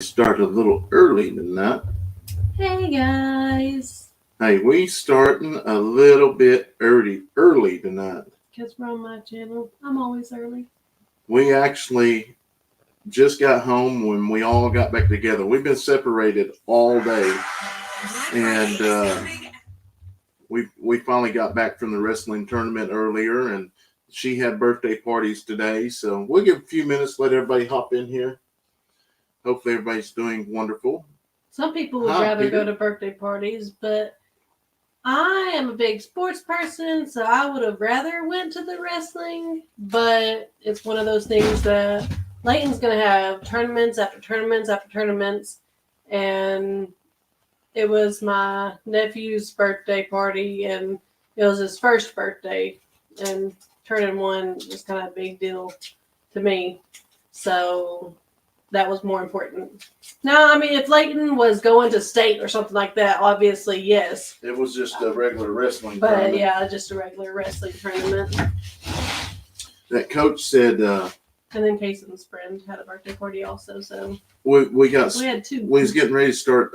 Start a little early tonight. Hey guys, Hey, we starting a little bit early tonight. because we're on my channel. I'm always early. We actually just got home when we all got back together. We've been separated all day, and we finally got back from the wrestling tournament earlier, and she had birthday parties today. So we'll give a few minutes, let everybody hop in here. Hopefully, everybody's doing wonderful. Some people would Hi, rather Peter. go to birthday parties, but I am a big sports person, so I would have rather went to the wrestling. But it's one of those things that Leighton's gonna have tournaments after tournaments after tournaments, and it was my nephew's birthday party, and it was his first birthday, and turning one was kind of a big deal to me. So that was more important. No, I mean, if Leighton was going to state or something like that, obviously, yes. It was just a regular wrestling But tournament. yeah, just a regular wrestling tournament. That coach said And then Kayson's friend had a birthday party also, so we had two. we was getting ready to start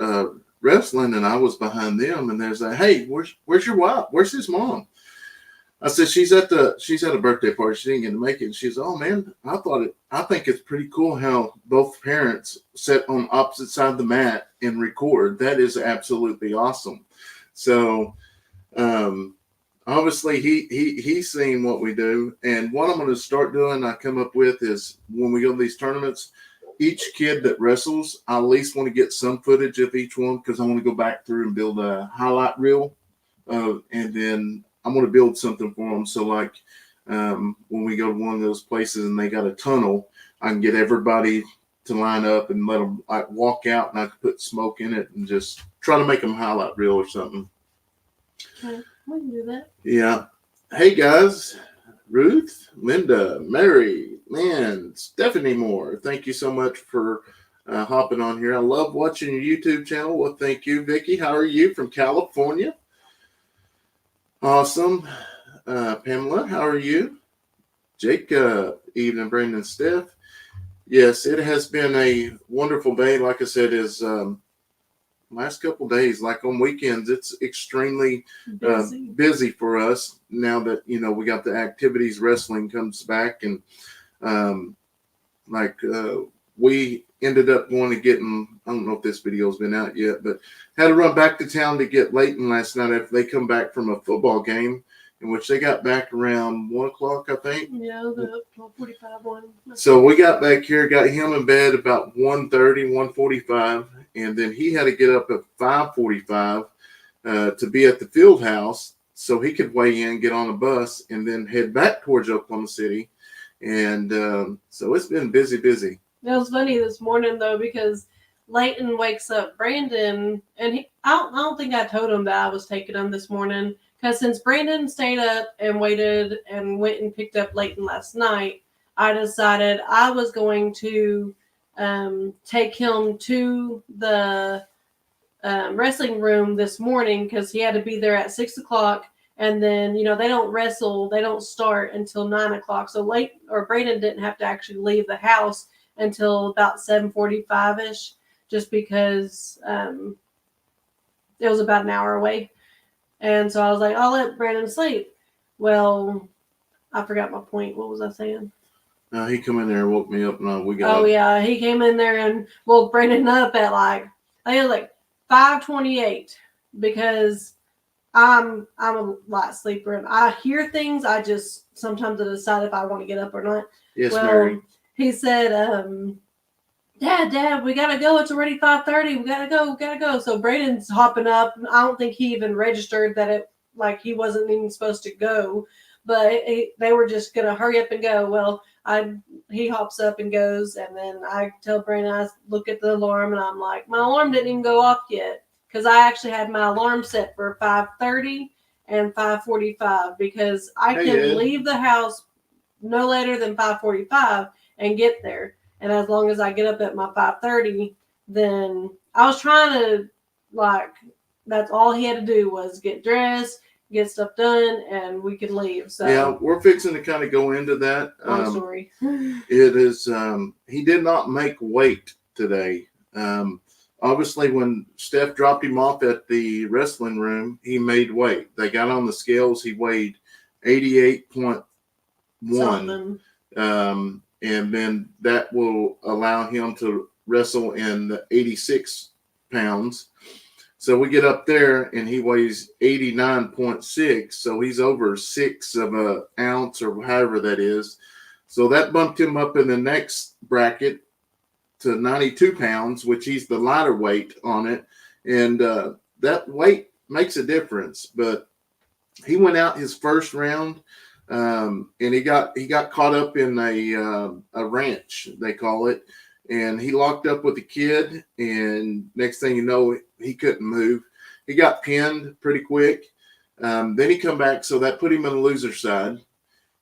wrestling, and I was behind them, and there's like, hey, where's your wife? Where's his mom? I said she's at a birthday party. She didn't get to make it. And she's, oh man, I think it's pretty cool how both parents sit on opposite side of the mat and record. That is absolutely awesome. So obviously he's seen what we do, and what I'm going to start doing, I come up with, is when we go to these tournaments, each kid that wrestles, I at least want to get some footage of each one, because I want to go back through and build a highlight reel, and then I'm going to build something for them. So like when we go to one of those places and they got a tunnel, I can get everybody to line up and let them like walk out, and I can put smoke in it and just try to make them highlight reel or something. Okay, we can do that. Yeah. Hey guys, Ruth, Linda, Mary, Lynn, Stephanie Moore, thank you so much for hopping on here. I love watching your YouTube channel. Well, thank you, Vicky. How are you from California? Awesome. Pamela, how are you? Jacob, evening, Brandon, Steph. Yes, it has been a wonderful day. Like I said, is last couple days, like on weekends, it's extremely busy for us now that, we got the activities, wrestling comes back, and we ended up going to getting, I don't know if this video's been out yet, but had to run back to town to get Leighton last night after they come back from a football game, in which they got back around 1 o'clock, I think. Yeah, the 12:45 one. So we got back here, got him in bed about 1:30, 1:45, and then he had to get up at 5:45 to be at the field house so he could weigh in, get on a bus, and then head back towards Oklahoma City. And so it's been busy. It was funny this morning though, because Leighton wakes up Brandon, and I don't think I told him that I was taking him this morning, because since Brandon stayed up and waited and went and picked up Leighton last night, I decided I was going to take him to the wrestling room this morning, because he had to be there at 6 o'clock. And then, they don't start until 9 o'clock. So Brandon didn't have to actually leave the house until about 7:45-ish, just because it was about an hour away. And so I was like, I'll let Brandon sleep. Well, I forgot my point. What was I saying? He come in there and woke me up, and we got. Oh yeah, he came in there and woke Brandon up at I think it was like 5:28, because I'm a light sleeper and I hear things. I just sometimes I decide if I want to get up or not. Yes, well, Mary. He said, Dad, we gotta go. It's already 5:30. We gotta go. So Brayden's hopping up. I don't think he even registered that he wasn't even supposed to go, but they were just gonna hurry up and go. Well, he hops up and goes, and then I tell Brandon, I look at the alarm, and I'm like, my alarm didn't even go off yet, because I actually had my alarm set for 5:30 and 5:45, because I can leave the house no later than 5:45 and get there. And as long as I get up at my 5:30, then I was trying to, that's all he had to do was get dressed, get stuff done, and we could leave. So yeah, we're fixing to kind of go into that. Long story. It is, he did not make weight today. Obviously, when Steph dropped him off at the wrestling room, he made weight. They got on the scales. He weighed 88.1. Something. And then that will allow him to wrestle in the 86 pounds. So we get up there and he weighs 89.6. So he's over 6 of an ounce or however that is. So that bumped him up in the next bracket to 92 pounds, which he's the lighter weight on it. And that weight makes a difference. But he went out his first round, and he got caught up in a ranch, they call it. And he locked up with a kid, and next thing you know, he couldn't move. He got pinned pretty quick. Then he come back, so that put him on the loser side.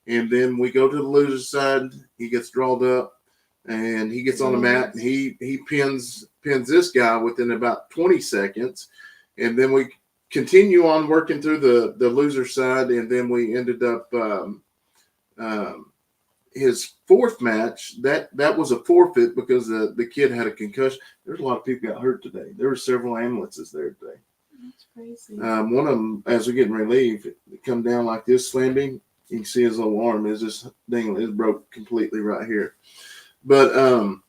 And then we go to the loser side. He gets drawed up. And he gets on the mat and he pins this guy within about 20 seconds. And then we continue on working through the loser side. And then we ended up his fourth match. That was a forfeit because the kid had a concussion. There's a lot of people got hurt today. There were several ambulances there today. That's crazy. One of them, as we're getting ready to leave, it come down like this, slammed him. You can see his little arm is just dangling. It's broke completely right here. But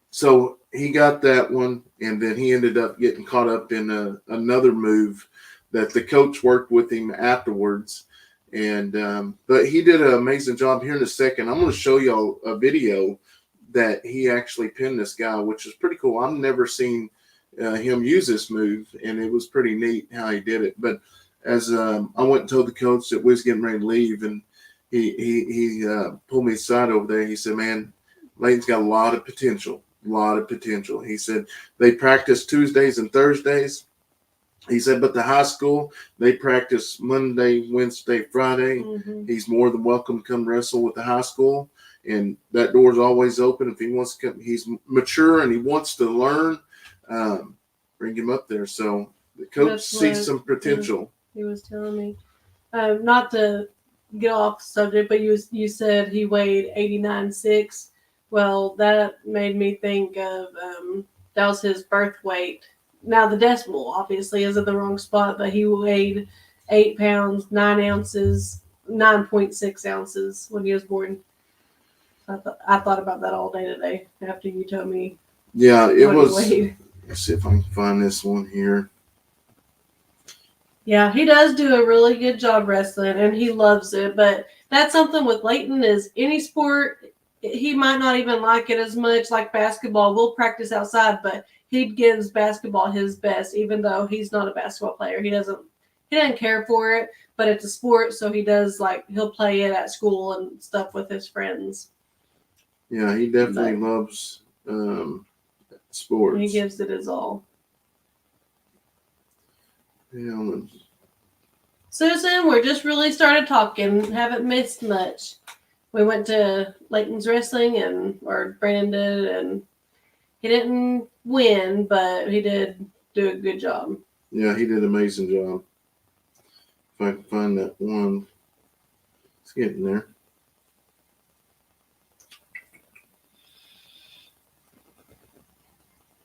so he got that one, and then he ended up getting caught up in another move that the coach worked with him afterwards. And but he did an amazing job. Here in a second, I'm going to show y'all a video that he actually pinned this guy, which is pretty cool. I've never seen him use this move, and it was pretty neat how he did it. But as I went and told the coach that we was getting ready to leave, and he pulled me aside over there. He said, man, Leighton's got a lot of potential. He said they practice Tuesdays and Thursdays. He said, but the high school, they practice Monday, Wednesday, Friday. Mm-hmm. He's more than welcome to come wrestle with the high school. And that door's always open. If he wants to come, he's mature and he wants to learn, bring him up there. So the coach sees some potential. He was telling me. Not to get off subject, but you said he weighed 89.6. Well, that made me think of that was his birth weight. Now the decimal obviously is in the wrong spot, but he weighed 8 pounds 9 ounces, 9.6 ounces when he was born. I thought about that all day today after you told me. Yeah, it was. Let's see if I can find this one here. Yeah, he does do a really good job wrestling, and he loves it. But that's something with Leighton is any sport, he might not even like it as much. Like basketball, we'll practice outside, but he gives basketball his best, even though he's not a basketball player. He doesn't care for it, but it's a sport, so he does he'll play it at school and stuff with his friends. Yeah, he definitely loves sports. He gives it his all. Yeah. Susan, we're just really started talking. Haven't missed much. We went to Leighton's wrestling or Brandon did, and he didn't win, but he did do a good job. Yeah, he did an amazing job. If I can find that one, it's getting there.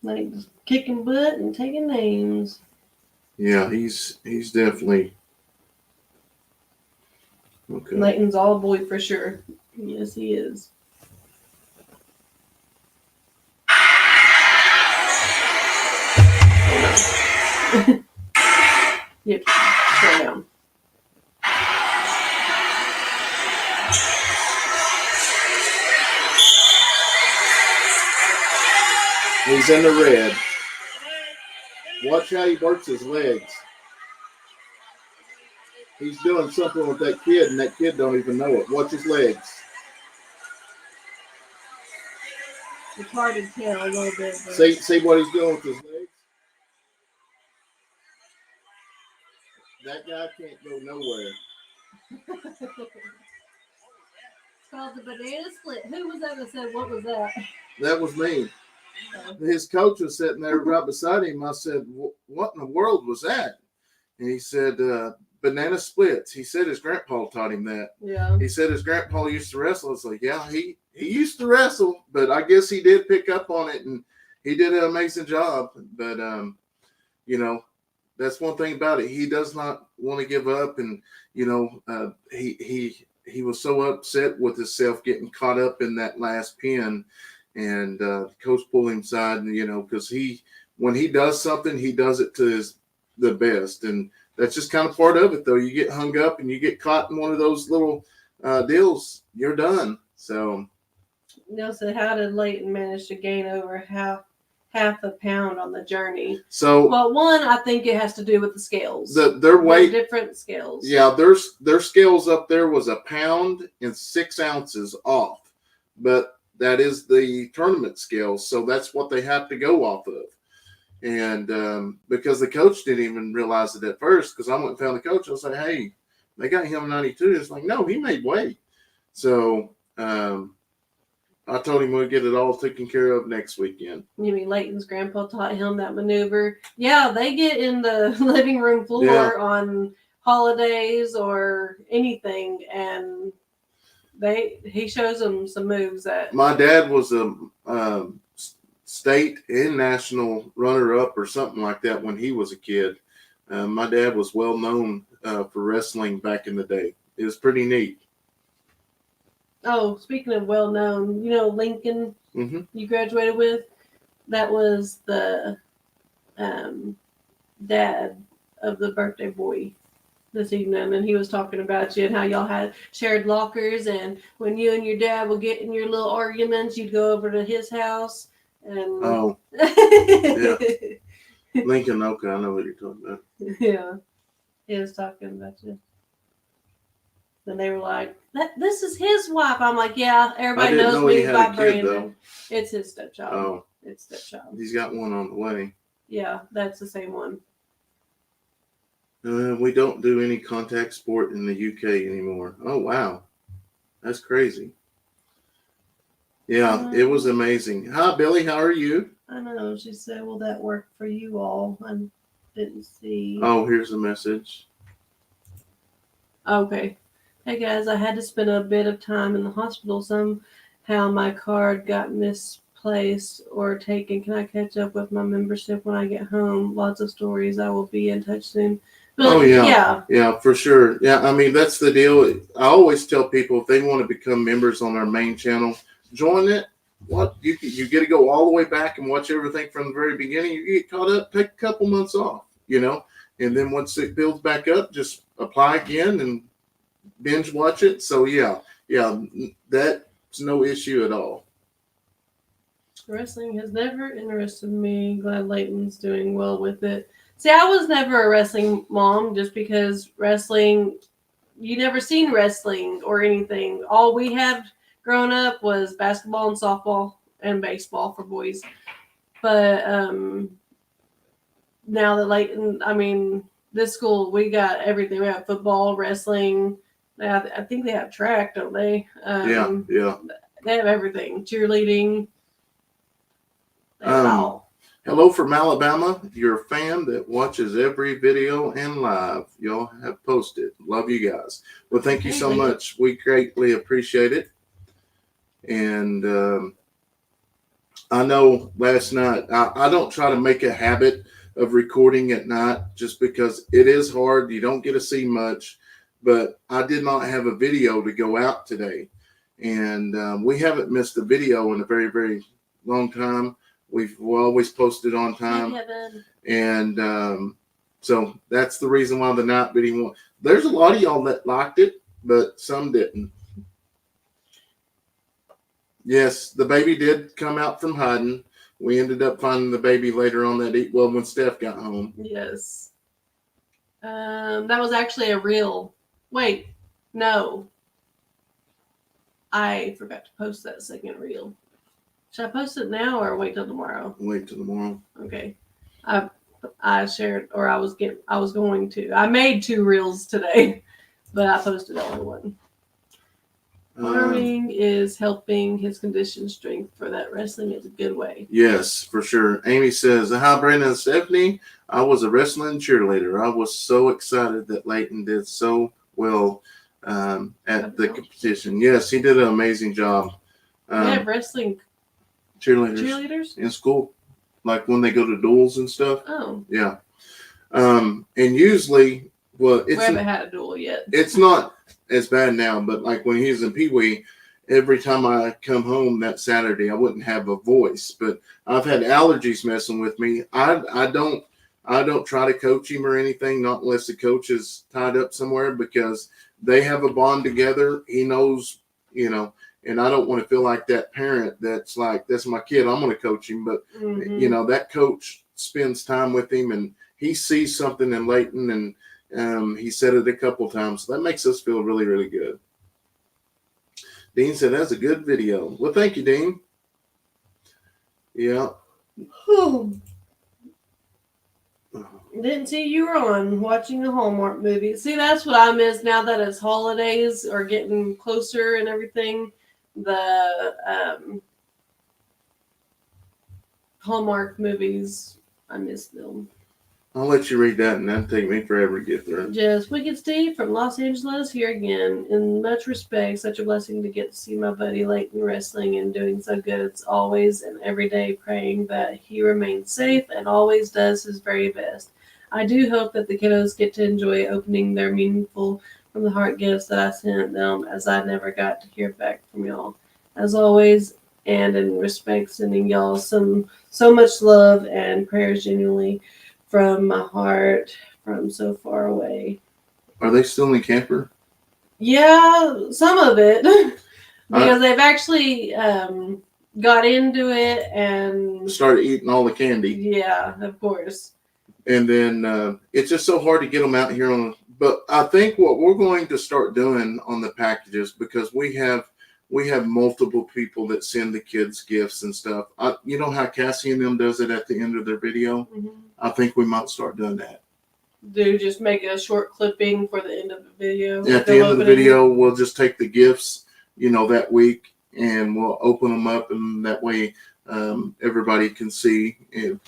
Leighton's kicking butt and taking names. Yeah, he's definitely okay. Leighton's all boy for sure. Yes, he is. Yep, slow down. He's in the red. Watch how he works his legs. He's doing something with that kid, and that kid don't even know it. Watch his legs. It's hard to tell a little bit. But... See what he's doing with his legs? That guy can't go nowhere. It's called the banana split. Who was that said, what was that? That was me. His coach was sitting there right beside him. I said, what in the world was that? And he said, banana splits. He said his grandpa taught him that. Yeah. He said his grandpa used to wrestle. I was like, yeah, he used to wrestle, but I guess he did pick up on it, and he did an amazing job. But you know, that's one thing about it. He does not want to give up, and you know, he was so upset with himself getting caught up in that last pin, and coach pulled him aside, and you know, because when he does something, he does it to the best, and that's just kind of part of it. Though you get hung up and you get caught in one of those little deals, you're done. So, So how did Leighton manage to gain over half a pound on the journey? So, well, one, I think it has to do with the scales. Their weight, different scales. Yeah, their scales up there was 1 pound and 6 ounces off, but that is the tournament scales, so that's what they have to go off of. And because the coach didn't even realize it at first, because I went and found the coach, I was like, "Hey, they got him 92." It's like, no, he made weight. So I told him we'll get it all taken care of next weekend. You mean Leighton's grandpa taught him that maneuver? Yeah, they get in the living room floor on holidays or anything, and he shows them some moves that. My dad was a state and national runner-up or something like that when he was a kid. My dad was well known for wrestling back in the day. It was pretty neat. Oh, speaking of well known, Lincoln, you graduated with, that was the dad of the birthday boy this evening, and he was talking about you and how y'all had shared lockers, and when you and your dad would get in your little arguments, you'd go over to his house. And yeah. Lincoln, okay, I know what you're talking about. Yeah, he was talking about you. And they were like, "This is his wife." I'm like, "Yeah, everybody knows me by Brandon. It's his stepchild. Oh, it's stepchild. He's got one on the way." Yeah, that's the same one. We don't do any contact sport in the UK anymore. Oh wow, that's crazy. Yeah, it was amazing. Hi, Billy. How are you? I know. She said, "Will that work for you all?" I didn't see. Oh, here's a message. Okay. Hey guys, I had to spend a bit of time in the hospital. Somehow my card got misplaced or taken. Can I catch up with my membership when I get home? Lots of stories. I will be in touch soon. But, yeah, for sure. Yeah, I mean, that's the deal. I always tell people if they want to become members on our main channel, join it. What you get to go all the way back and watch everything from the very beginning. You get caught up, take a couple months off, and then once it builds back up, just apply again and binge watch it. So yeah, that's no issue at all. Wrestling has never interested me. Glad Leighton's doing well with it. See, I was never a wrestling mom just because wrestling, you never seen wrestling or anything. All we had growing up was basketball and softball and baseball for boys. But now that Leighton, this school, we got everything. We have football, wrestling. I think they have track, don't they? Yeah. They have everything. Cheerleading. They have it all. Hello from Alabama. You're a fan that watches every video and live y'all have posted. Love you guys. Well, thank you so much. We greatly appreciate it. And I know last night, I don't try to make a habit of recording at night just because it is hard. You don't get to see much. But I did not have a video to go out today. And we haven't missed a video in a very, very long time. We've always posted on time. And so that's the reason why the night video. There's a lot of y'all that liked it, but some didn't. Yes, the baby did come out from hiding. We ended up finding the baby later on that when Steph got home. Yes. That was actually a reel. Wait, no. I forgot to post that second reel. Should I post it now or wait till tomorrow? Wait till tomorrow. Okay. I shared, or I was going to. I made 2 reels today, but I posted only one. Farming is helping his condition strength for that. Wrestling is a good way. Yes, for sure. Amy says, "Hi, Brandon and Stephanie. I was a wrestling cheerleader. I was so excited that Leighton did so well at the competition." Yes, he did an amazing job. We have wrestling cheerleaders in school. like when they go to duels and stuff. Oh, Yeah. And usually, well, we haven't had a duel yet. it's not as bad now, but like when he was in Pee Wee, every time I come home that Saturday, I wouldn't have a voice. But I've had allergies messing with me. I don't try to coach him or anything, not unless the coach is tied up somewhere, because they have a bond together. He knows, and I don't want to feel like that parent that's like, that's my kid, I'm going to coach him. But, that coach spends time with him and he sees something in Leighton, and he said it a couple times. So that makes us feel really, really good. Dean said, that's a good video. Well, thank you, Dean. Yeah. Didn't see you were on watching the Hallmark movie. See, that's what I miss now that it's holidays are getting closer and everything. The Hallmark movies, I miss them. I'll let you read that, and that'll take me forever to get through. Just Wicked Steve from Los Angeles here again. In much respect, such a blessing to get to see my buddy Leighton wrestling and doing so good. It's always and every day praying that he remains safe and always does his very best. I do hope that the kiddos get to enjoy opening their meaningful from the heart gifts that I sent them, as I never got to hear back from y'all. As always, and in respect, sending y'all so much love and prayers genuinely from my heart, from so far away. Are they still in camper? Yeah, some of it. Because they've actually got into it and started eating all the candy. Yeah, of course. And then it's just so hard to get them out here on. But I think what we're going to start doing on the packages, because we have multiple people that send the kids gifts and stuff. You know how Cassie and them does it at the end of their video? Mm-hmm. I think we might start doing that. Do just make a short clipping for the end of the video. At the end of the video, we'll just take the gifts, that week, and we'll open them up, and that way everybody can see. If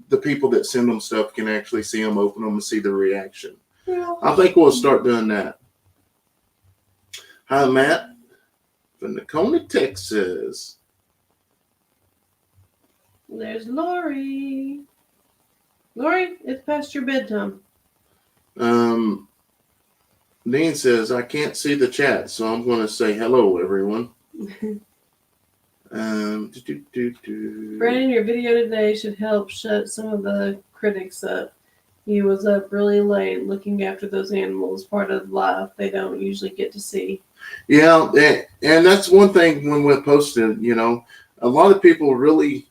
the people that send them stuff can actually see them, open them, and see the reaction. Yeah. I think we'll start doing that. Hi, Matt. From Tacoma, Texas. There's Lori. Lori, it's past your bedtime. Dean says, I can't see the chat, so I'm going to say hello, everyone. Brandon, your video today should help shut some of the critics up. He was up really late looking after those animals, part of life they don't usually get to see. Yeah, and that's one thing when we posted, a lot of people really,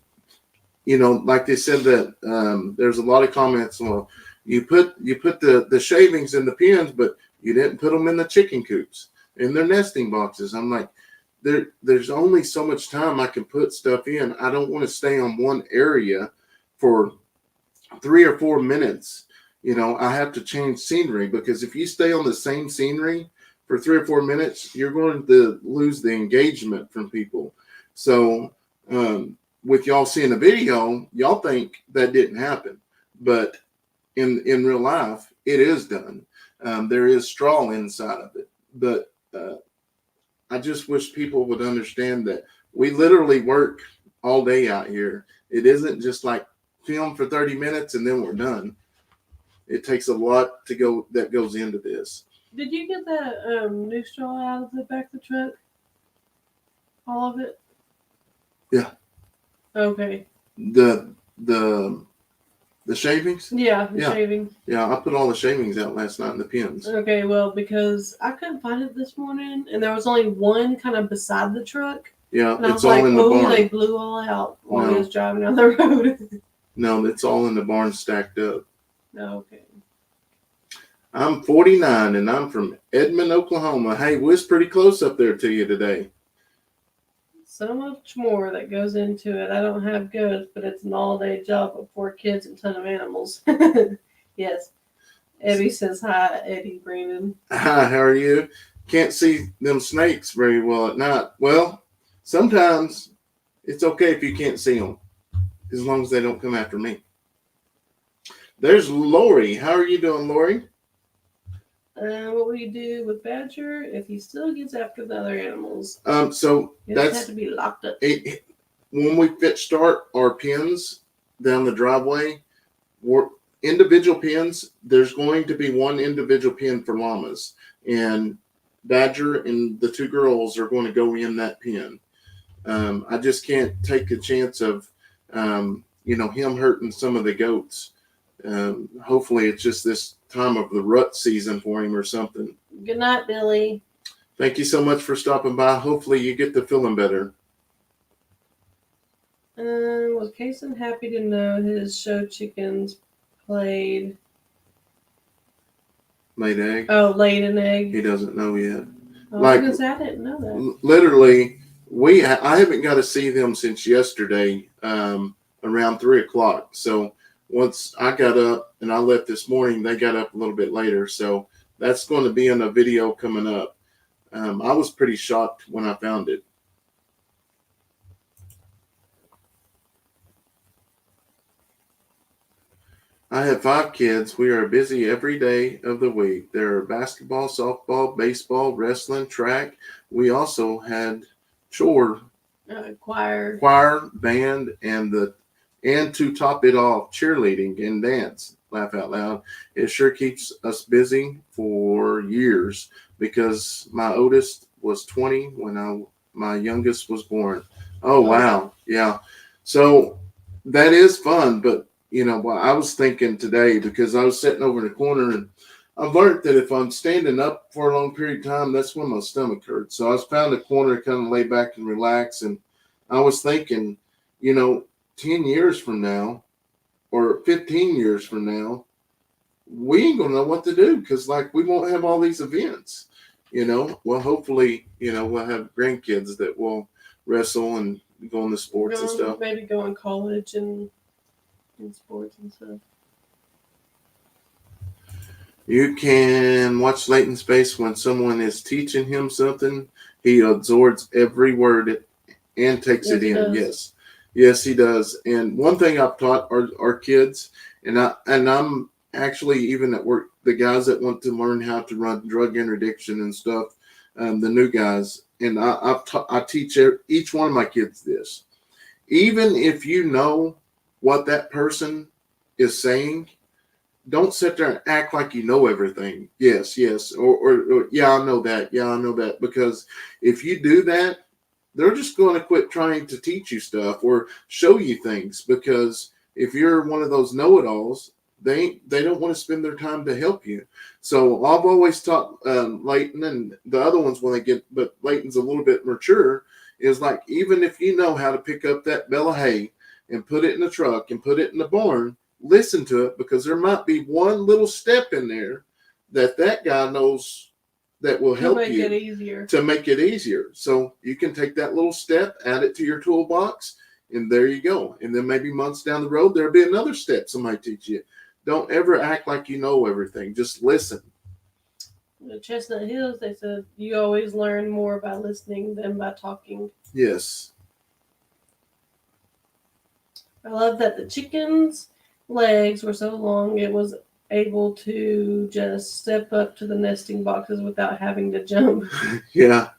like they said that there's a lot of comments. Well, you put the shavings in the pens, but you didn't put them in the chicken coops, in their nesting boxes. I'm like, there's only so much time I can put stuff in. I don't want to stay on one area for 3 or 4 minutes. I have to change scenery, because if you stay on the same scenery for 3 or 4 minutes, you're going to lose the engagement from people. So with y'all seeing the video, y'all think that didn't happen, but in real life, it is done. There is straw inside of it, but I just wish people would understand that we literally work all day out here. It isn't just like film for 30 minutes and then we're done. It takes a lot that goes into this. Did you get that new straw out of the back of the truck? All of it? Yeah. Okay. The shavings? Yeah, shavings. Yeah, I put all the shavings out last night in the pens. Okay, well, because I couldn't find it this morning, and there was only one kind of beside the truck. Yeah, and it's all in the barn. They blew all out while we was driving down the road. No, it's all in the barn stacked up. Okay. I'm 49, and I'm from Edmond, Oklahoma. Hey, we was pretty close up there to you today. So much more that goes into it. I don't have goats, but it's an all-day job with 4 kids and a ton of animals. Yes. Eddy says hi, Eddy, Brandon. Hi, how are you? Can't see them snakes very well at night. Well, sometimes it's okay if you can't see them, as long as they don't come after me. There's Lori. How are you doing, Lori? What will you do with Badger if he still gets after the other animals? So he doesn't have to be locked up. When we start our pens, down the driveway. Individual pens. There's going to be one individual pen for llamas, and Badger and the two girls are going to go in that pen. I just can't take a chance of, him hurting some of the goats. Hopefully it's just this time of the rut season for him or something. Good night, Billy. Thank you so much for stopping by. Hopefully you get to feeling better. Was Kayson happy to know his show chickens laid egg? Oh, laid an egg. He doesn't know yet. Oh, I didn't know that. Literally, I haven't got to see them since yesterday, around 3:00. So once I got up and I left this morning, they got up a little bit later. So that's going to be in a video coming up. I was pretty shocked when I found it. I have 5 kids. We are busy every day of the week. There are basketball, softball, baseball, wrestling, track. We also had choir, band, and to top it off, cheerleading and dance. Laugh out loud. It sure keeps us busy for years because my oldest was 20 when my youngest was born. Oh, wow. Yeah. So that is fun, but I was thinking today, because I was sitting over in the corner, and I've learned that if I'm standing up for a long period of time, that's when my stomach hurts. So I found a corner to kind of lay back and relax. And I was thinking, 10 years from now or 15 years from now, we ain't going to know what to do because, we won't have all these events, Well, hopefully, we'll have grandkids that will wrestle and go into sports and stuff. Maybe go in college and in sports and stuff. You can watch Leighton's face when someone is teaching him something. He absorbs every word and takes it in. Yes, he does. And one thing I've taught our kids, and I'm actually even at work, the guys that want to learn how to run drug interdiction and stuff, the new guys, and I teach each one of my kids this. Even if you know what that person is saying, don't sit there and act like you know everything. Yes, or yeah, I know that. Yeah, I know that. Because if you do that, they're just going to quit trying to teach you stuff or show you things. Because if you're one of those know-it-alls, they don't want to spend their time to help you. So I've always taught Leighton and the other ones but Leighton's a little bit mature, is even if you know how to pick up that bale of hay and put it in the truck and put it in the barn, listen to it, because there might be one little step in there that guy knows that will help you to make it easier. So you can take that little step, add it to your toolbox, and there you go. And then maybe months down the road, there'll be another step somebody teach you. Don't ever act like you know everything. Just listen. The Chestnut Hills, they said you always learn more by listening than by talking. Yes. I love that the chicken's legs were so long it was able to just step up to the nesting boxes without having to jump. Yeah.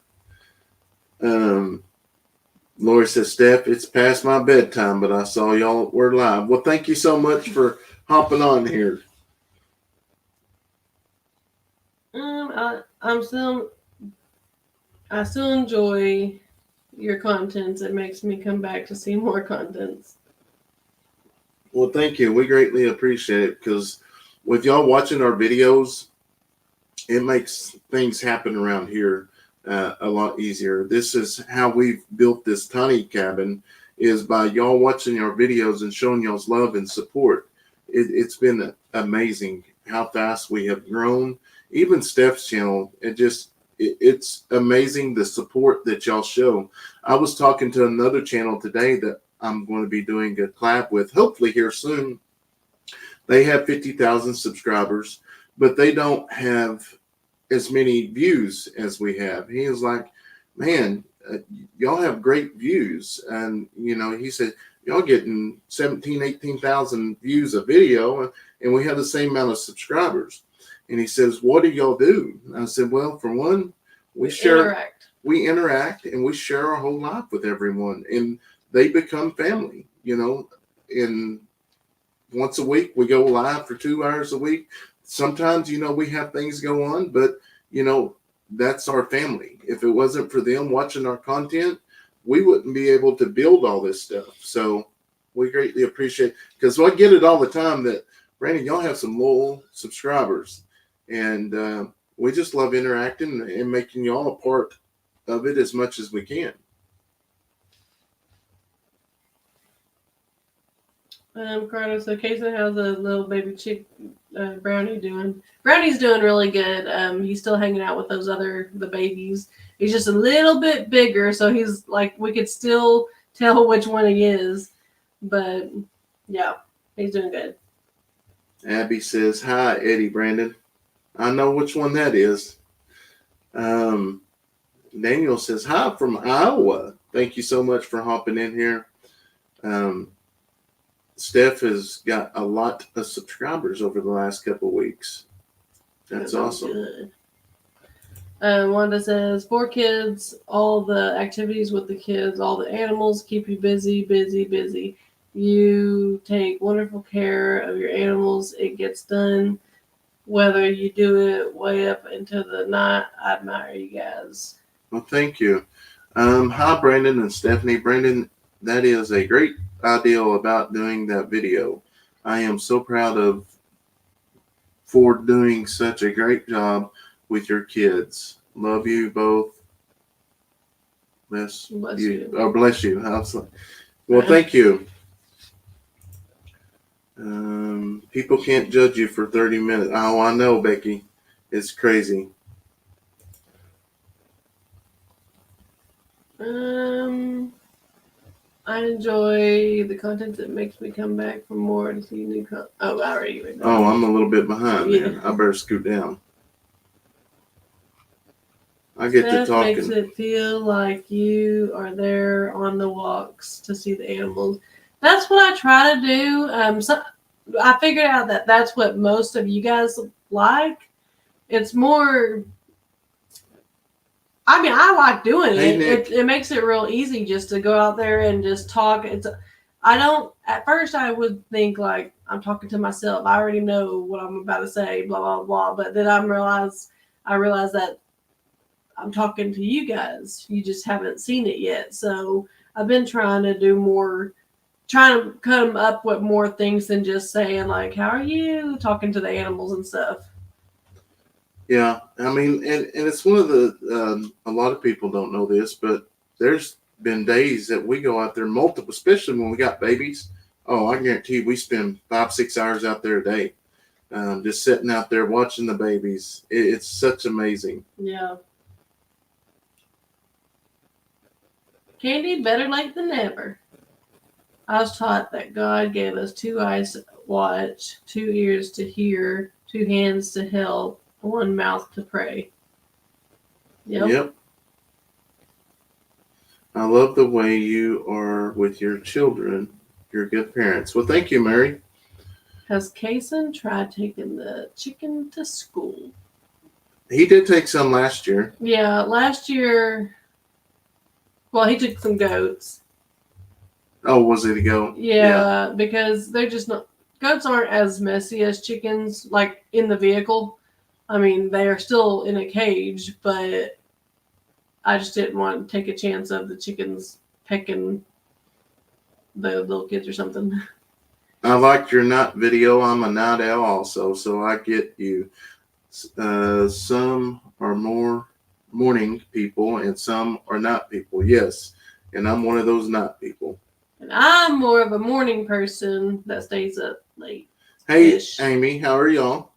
Lori says, Steph, it's past my bedtime, but I saw y'all were live. Well, thank you so much for hopping on here. I still enjoy your contents. It makes me come back to see more contents. Well, thank you. We greatly appreciate it, because with y'all watching our videos, it makes things happen around here a lot easier. This is how we've built this tiny cabin, is by y'all watching our videos and showing y'all's love and support. It's been amazing how fast we have grown. Even Steph's channel, it's amazing the support that y'all show. I was talking to another channel today that I'm going to be doing a collab with, hopefully here soon. They have 50,000 subscribers, but they don't have as many views as we have. He was like, man, y'all have great views. And, he said, y'all getting 17, 18,000 views a video, and we have the same amount of subscribers. And he says, what do y'all do? And I said, well, for one, we interact and we share our whole life with everyone, and they become family, and once a week. We go live for 2 hours a week. Sometimes, we have things go on, but, that's our family. If it wasn't for them watching our content, we wouldn't be able to build all this stuff. So we greatly appreciate, because I get it all the time that, Brandon, y'all have some loyal subscribers. And we just love interacting and making y'all a part of it as much as we can. Carter, so Kayson has a little baby chick, Brownie doing. Brownie's doing really good. He's still hanging out with the babies. He's just a little bit bigger, so he's like, we could still tell which one he is. But yeah, he's doing good. Abby says, "Hi, Eddy, Brandon. I know which one that is." Daniel says, "Hi from Iowa. Thank you so much for hopping in here." Steph has got a lot of subscribers over the last couple of weeks. That's awesome. Good. Wanda says, 4 kids, all the activities with the kids, all the animals keep you busy, busy, busy. You take wonderful care of your animals. It gets done. Whether you do it way up into the night, I admire you guys. Well, thank you. Hi, Brandon and Stephanie. Brandon, that is a great idea about doing that video. I am so proud for doing such a great job with your kids. Love you both. Bless you. Oh, bless you. Well, thank you. People can't judge you for 30 minutes. Oh, I know, Becky. It's crazy. I enjoy the content that makes me come back for more to see new content. Oh, I already read that. Oh, I'm a little bit behind, man. I better scoot down. I get to talking. Makes it feel like you are there on the walks to see the animals. That's what I try to do. So I figured out that that's what most of you guys like. It's more. I mean, I like doing it. It makes it real easy just to go out there and just talk. At first I would think like I'm talking to myself. I already know what I'm about to say, blah, blah, blah. But then I realized that I'm talking to you guys. You just haven't seen it yet. So I've been trying to come up with more things than just saying like, how are you? Talking to the animals and stuff. Yeah, I mean, and it's one of the, a lot of people don't know this, but there's been days that we go out there multiple, especially when we got babies. Oh, I guarantee you we spend 5-6 hours out there a day, just sitting out there watching the babies. It's such amazing. Yeah. Candy, better late than never. I was taught that God gave us 2 eyes to watch, 2 ears to hear, 2 hands to help, 1 mouth to pray. Yep. I love the way you are with your children. You're good parents. Well, thank you, Mary. Has Kayson tried taking the chicken to school? He did take some last year. Yeah, last year. Well, he took some goats. Oh, was it a goat? Yeah, because they're just not. Goats aren't as messy as chickens, like in the vehicle. I mean, they are still in a cage, but I just didn't want to take a chance of the chickens pecking the little kids or something. I liked your night video. I'm a night owl also, so I get you. Some are more morning people and some are night people. Yes, and I'm one of those night people. And I'm more of a morning person that stays up late. Hey, Amy, how are y'all?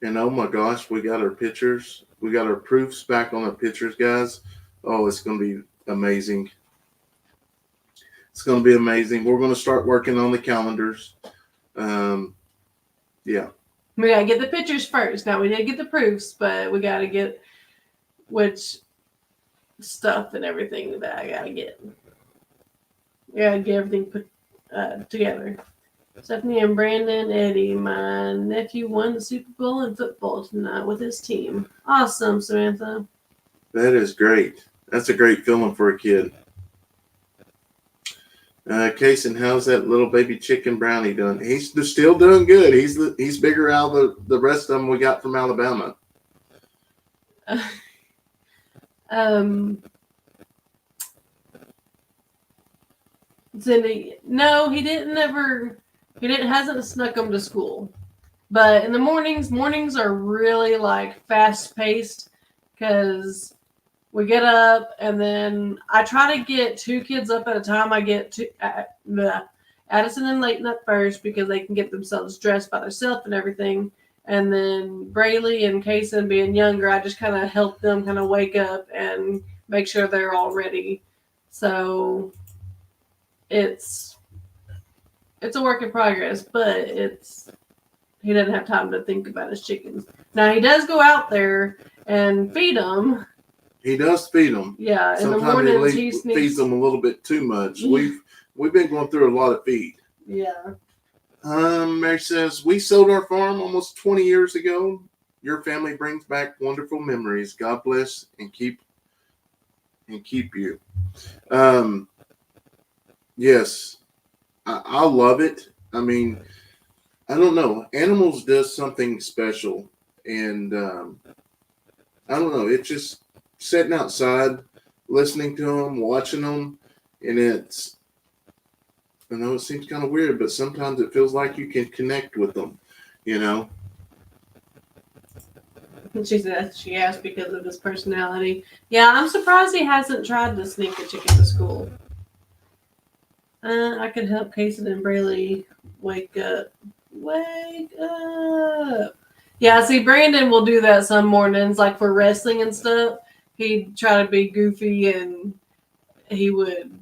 And oh my gosh, we got our pictures. We got our proofs back on our pictures, guys. Oh, it's going to be amazing. It's going to be amazing. We're going to start working on the calendars. Yeah. We got to get the pictures first. Now, we did get the proofs, but we got to get which stuff and everything that I got to get. We got to get everything put together. Stephanie and Brandon, Eddy, my nephew won the Super Bowl in football tonight with his team. Awesome, Samantha. That is great. That's a great feeling for a kid. Kayson, how's that little baby chicken brownie doing? He's still doing good. He's bigger out of the rest of them we got from Alabama. Cindy, no, he hasn't snuck them to school. But in the mornings are really like fast paced because we get up and then I try to get 2 kids up at a time. I get Addison and Leighton up first because they can get themselves dressed by themselves and everything. And then Braylee and Kayson being younger, I just kind of help them kind of wake up and make sure they're all ready. So it's a work in progress, but he doesn't have time to think about his chickens. Now he does go out there and feed them. He does feed them. Yeah, in the Sometimes mornings he sneaks. feeds them a little bit too much. We've been going through a lot of feed. Yeah. Mary says, we sold our farm almost 20 years ago. Your family brings back wonderful memories. God bless and keep you. Yes, I love it. I mean, I don't know. Animals does something special. And I don't know. It's just sitting outside, listening to them, watching them. And I know it seems kind of weird, but sometimes it feels like you can connect with them, you know? She asked because of his personality. Yeah, I'm surprised he hasn't tried to sneak a chicken to school. I could help Kayson and Braylee wake up. Wake up. Yeah, see, Brandon will do that some mornings, like for wrestling and stuff. He'd try to be goofy and he would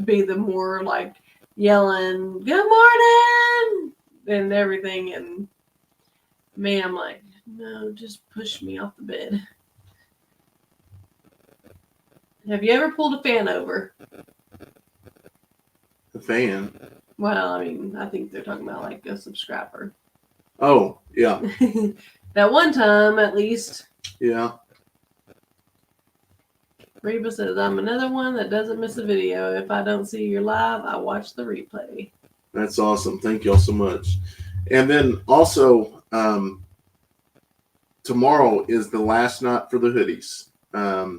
be the more like yelling, good morning, and everything. And me, I'm like, no, just push me off the bed. Have you ever pulled a fan over? The fan. Well, I mean, I think they're talking about like a subscriber. Oh, yeah. That one time, at least. Yeah. Reba says, I'm another one that doesn't miss a video. If I don't see you live, I watch the replay. That's awesome. Thank y'all so much. And then also, tomorrow is the last night for the hoodies.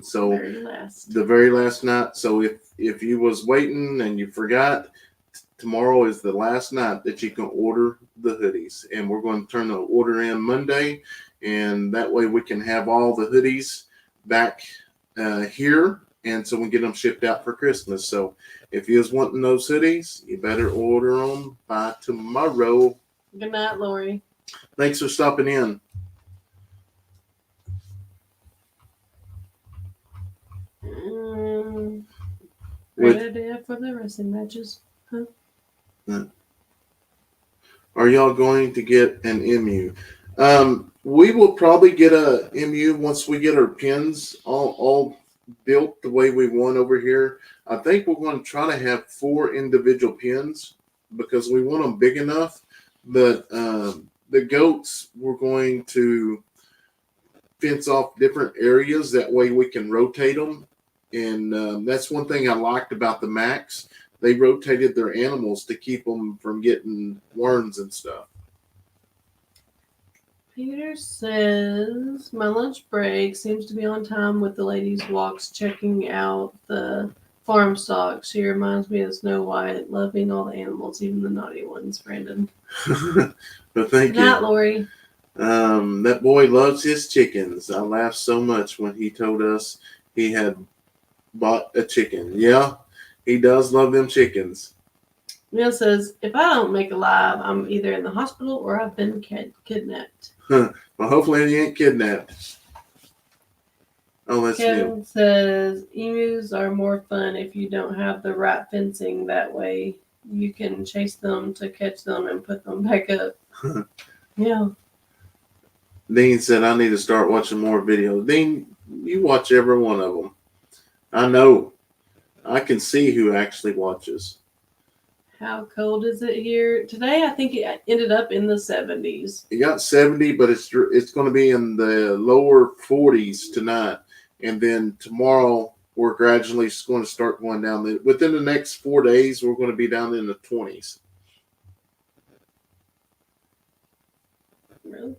So the very last night. So if you was waiting and you forgot, tomorrow is the last night that you can order the hoodies. And we're going to turn the order in Monday. And that way we can have all the hoodies back here. And so we get them shipped out for Christmas. So if you was wanting those hoodies, you better order them by tomorrow. Good night, Lori. Thanks for stopping in. Great idea for the wrestling matches. Huh? Are y'all going to get an MU? We will probably get a MU once we get our pins all built the way we want over here. I think we're going to try to have 4 individual pins because we want them big enough. But the goats, we're going to fence off different areas. That way we can rotate them. And that's one thing I liked about the Max. They rotated their animals to keep them from getting worms and stuff. Peter says, my lunch break seems to be on time with the ladies' walks, checking out the farm stock. She reminds me of Snow White, loving all the animals, even the naughty ones, Brandon. But thank you. Not Lori. That boy loves his chickens. I laughed so much when he told us he had bought a chicken. Yeah, he does love them chickens. Neil says, if I don't make a live, I'm either in the hospital or I've been kidnapped. Well, hopefully he ain't kidnapped. Oh, that's Kevin Neil. says, emus are more fun if you don't have the right fencing. That way you can chase them to catch them and put them back up. Yeah. Dean said, I need to start watching more videos. Dean, you watch every one of them. I know. I can see who actually watches. How cold is it here? Today, I think it ended up in the 70s. It got 70, but it's going to be in the lower 40s tonight. And then tomorrow, we're gradually going to start going down. Within the next 4 days, we're going to be down in the 20s. Really?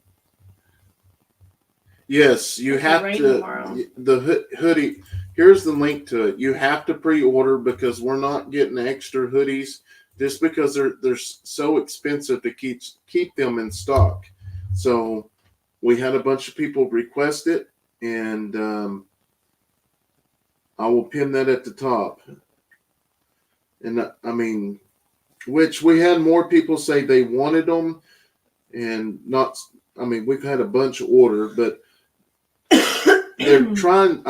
Yes, you have to. The hoodie. Here's the link to it. You have to pre-order because we're not getting extra hoodies just because they're so expensive to keep them in stock. So we had a bunch of people request it, and I will pin that at the top. And I mean, which we had more people say they wanted them, and not. I mean, we've had a bunch order, but I'm trying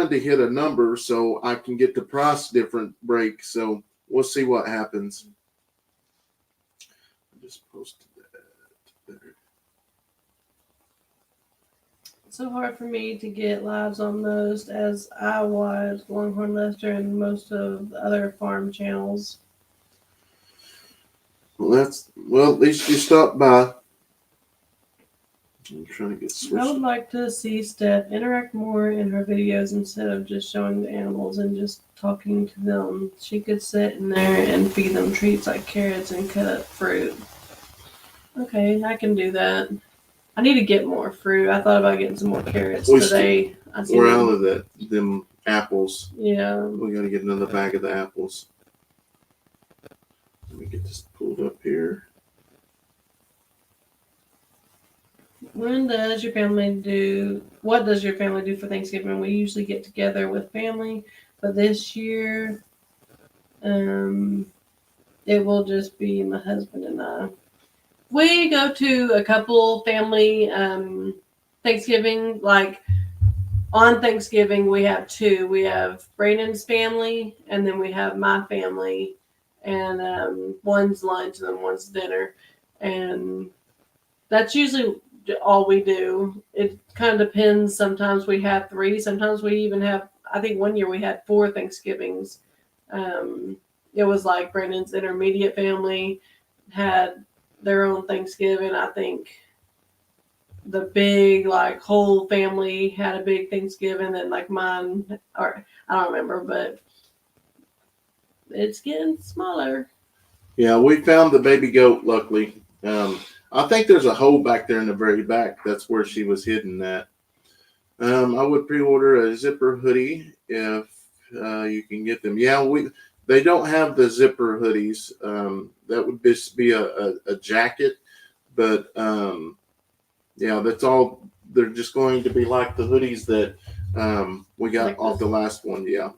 to hit a number so I can get the price different break. So we'll see what happens. I just posted that there. It's so hard for me to get lives on most as I watch Longhorn Lester and most of the other farm channels. Well, at least you stopped by. I'm trying to get switched. I would like to see Steph interact more in her videos instead of just showing the animals and just talking to them. She could sit in there and feed them treats like carrots and cut up fruit. Okay, I can do that. I need to get more fruit. I thought about getting some more carrots today. We're out of them apples. Yeah. We got to get another bag of the apples. Let me get this pulled up here. What does your family do for Thanksgiving? We usually get together with family, but this year, it will just be my husband and I. We go to a couple family Thanksgiving. Like on Thanksgiving, we have two. We have Brayden's family, and then we have my family, and one's lunch and then one's dinner, and that's usually all we do. It kind of depends. Sometimes we have 3. Sometimes we even have. I think one year we had 4 Thanksgivings. It was like Brandon's intermediate family had their own Thanksgiving. I think the big whole family had a big Thanksgiving, and like mine, or I don't remember, but it's getting smaller. Yeah, we found the baby goat. Luckily, I think there's a hole back there in the very back. That's where she was hidden at. I would pre-order a zipper hoodie if you can get them. Yeah, they don't have the zipper hoodies. That would just be a jacket, but yeah, that's all. They're just going to be like the hoodies that we got off the last one. Yeah.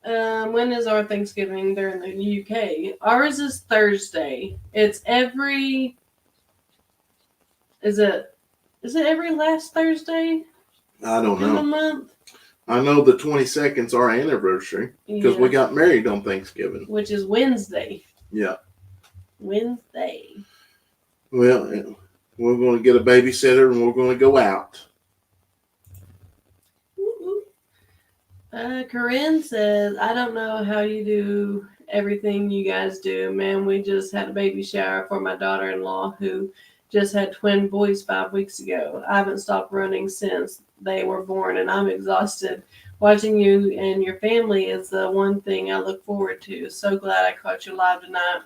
When is our Thanksgiving? They're in the UK. Ours is Thursday. It's every. Is it every last Thursday? I don't know. In the month. I know the 22nd is our anniversary because we got married on Thanksgiving, which is Wednesday. Yeah. Wednesday. Well, we're going to get a babysitter and we're going to go out. Corinne says, I don't know how you do everything you guys do. Man, we just had a baby shower for my daughter-in-law who just had twin boys 5 weeks ago. I haven't stopped running since they were born, and I'm exhausted. Watching you and your family is the one thing I look forward to. So glad I caught you live tonight.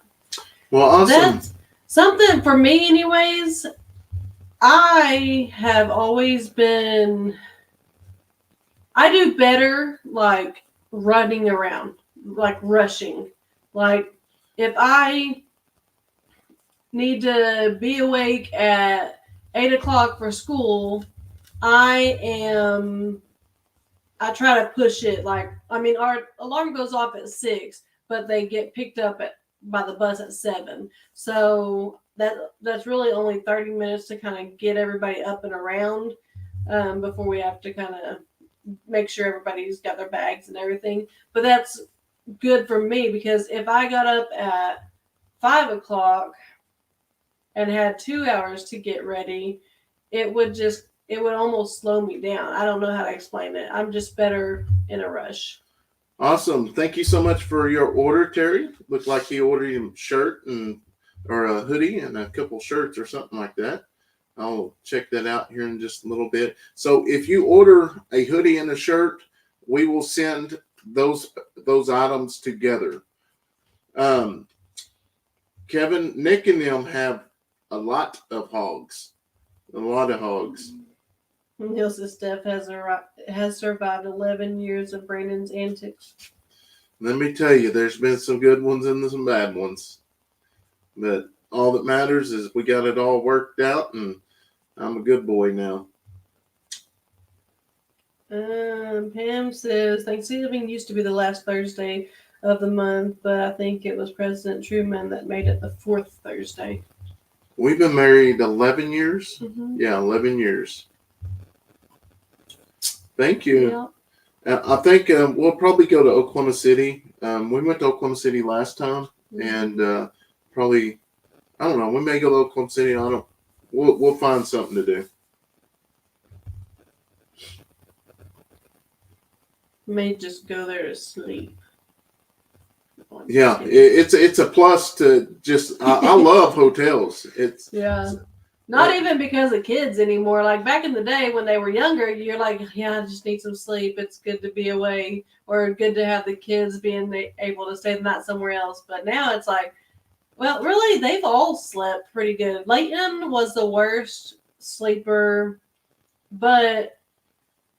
Well, awesome. That's something for me anyways. I have always been... I do better running around, rushing. If I need to be awake at 8 o'clock for school, I try to push it. Our alarm goes off at 6, but they get picked up by the bus at 7. So that's really only 30 minutes to kind of get everybody up and around before we have to kind of make sure everybody's got their bags and everything. But that's good for me because if I got up at 5 o'clock and had 2 hours to get ready, it would almost slow me down. I don't know how to explain it. I'm just better in a rush. Awesome. Thank you so much for your order, Terry. Looked like you ordered a shirt or a hoodie and a couple shirts or something like that. I'll check that out here in just a little bit. So if you order a hoodie and a shirt, we will send those items together. Kevin, Nick, and them have a lot of hogs. A lot of hogs. Neil says Steph has survived 11 years of Brandon's antics. Let me tell you, there's been some good ones and some bad ones. But all that matters is we got it all worked out, and I'm a good boy now. Pam says Thanksgiving used to be the last Thursday of the month, but I think it was President Truman that made it the fourth Thursday. We've been married 11 years. Mm-hmm. Yeah, 11 years. Thank you. Yeah. I think we'll probably go to Oklahoma City. We went to Oklahoma City last time, and probably, I don't know, we may go to Oklahoma City. We'll find something to do. May just go there to sleep. Yeah, it's a plus to just. I love hotels. It's not even because of kids anymore. Like back in the day when they were younger, you're like, yeah, I just need some sleep. It's good to be away, or good to have the kids being able to stay the night somewhere else. But now it's like, well, really, they've all slept pretty good. Leighton was the worst sleeper, but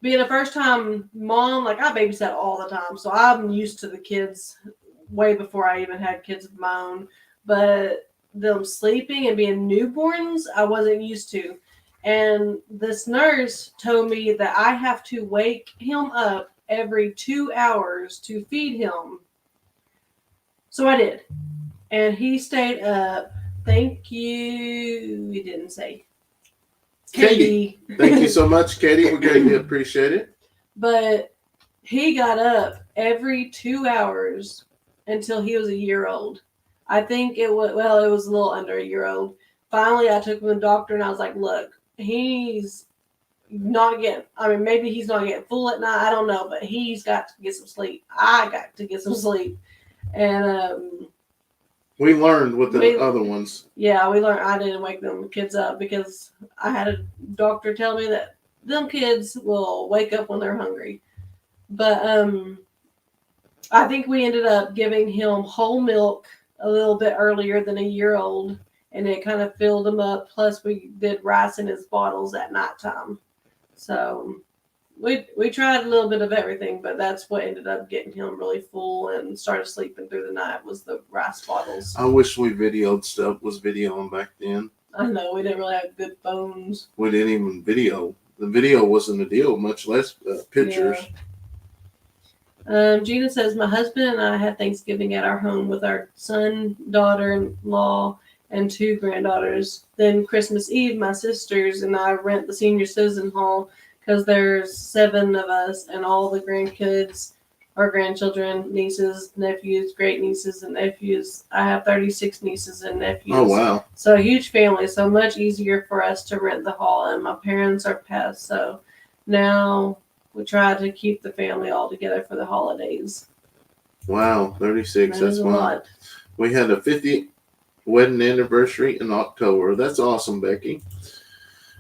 being a first-time mom, like I babysat all the time, so I'm used to the kids way before I even had kids of my own. But them sleeping and being newborns, I wasn't used to. And this nurse told me that I have to wake him up every 2 hours to feed him. So I did. And he stayed up. Thank you. You didn't say. Katie. Thank you so much, Katie. We greatly appreciate it. But he got up every 2 hours until he was a year old. I think it was a little under a year old. Finally, I took him to the doctor and I was like, look, he's not getting, maybe he's not getting full at night. I don't know, but he's got to get some sleep. I got to get some sleep. And we learned with the other ones. Yeah, we learned. I didn't wake them kids up because I had a doctor tell me that them kids will wake up when they're hungry. But I think we ended up giving him whole milk a little bit earlier than a year old, and it kind of filled him up. Plus, we did rice in his bottles at nighttime. So we tried a little bit of everything, but that's what ended up getting him really full and started sleeping through the night was the rice bottles. I wish we videoed stuff. Was videoing back then. I know, we didn't really have good phones. We didn't even video. The video wasn't a deal, much less pictures. Yeah. Gina says, my husband and I had Thanksgiving at our home with our son, daughter-in-law, and 2 granddaughters. Then Christmas Eve, my sisters and I rent the senior citizen hall because there's 7 of us and all the grandkids, our grandchildren, nieces, nephews, great nieces and nephews. I have 36 nieces and nephews. Oh, wow. So a huge family, so much easier for us to rent the hall. And my parents are passed, so now we try to keep the family all together for the holidays. Wow, 36. That's a lot. We had a 50th wedding anniversary in October. That's awesome, Becky.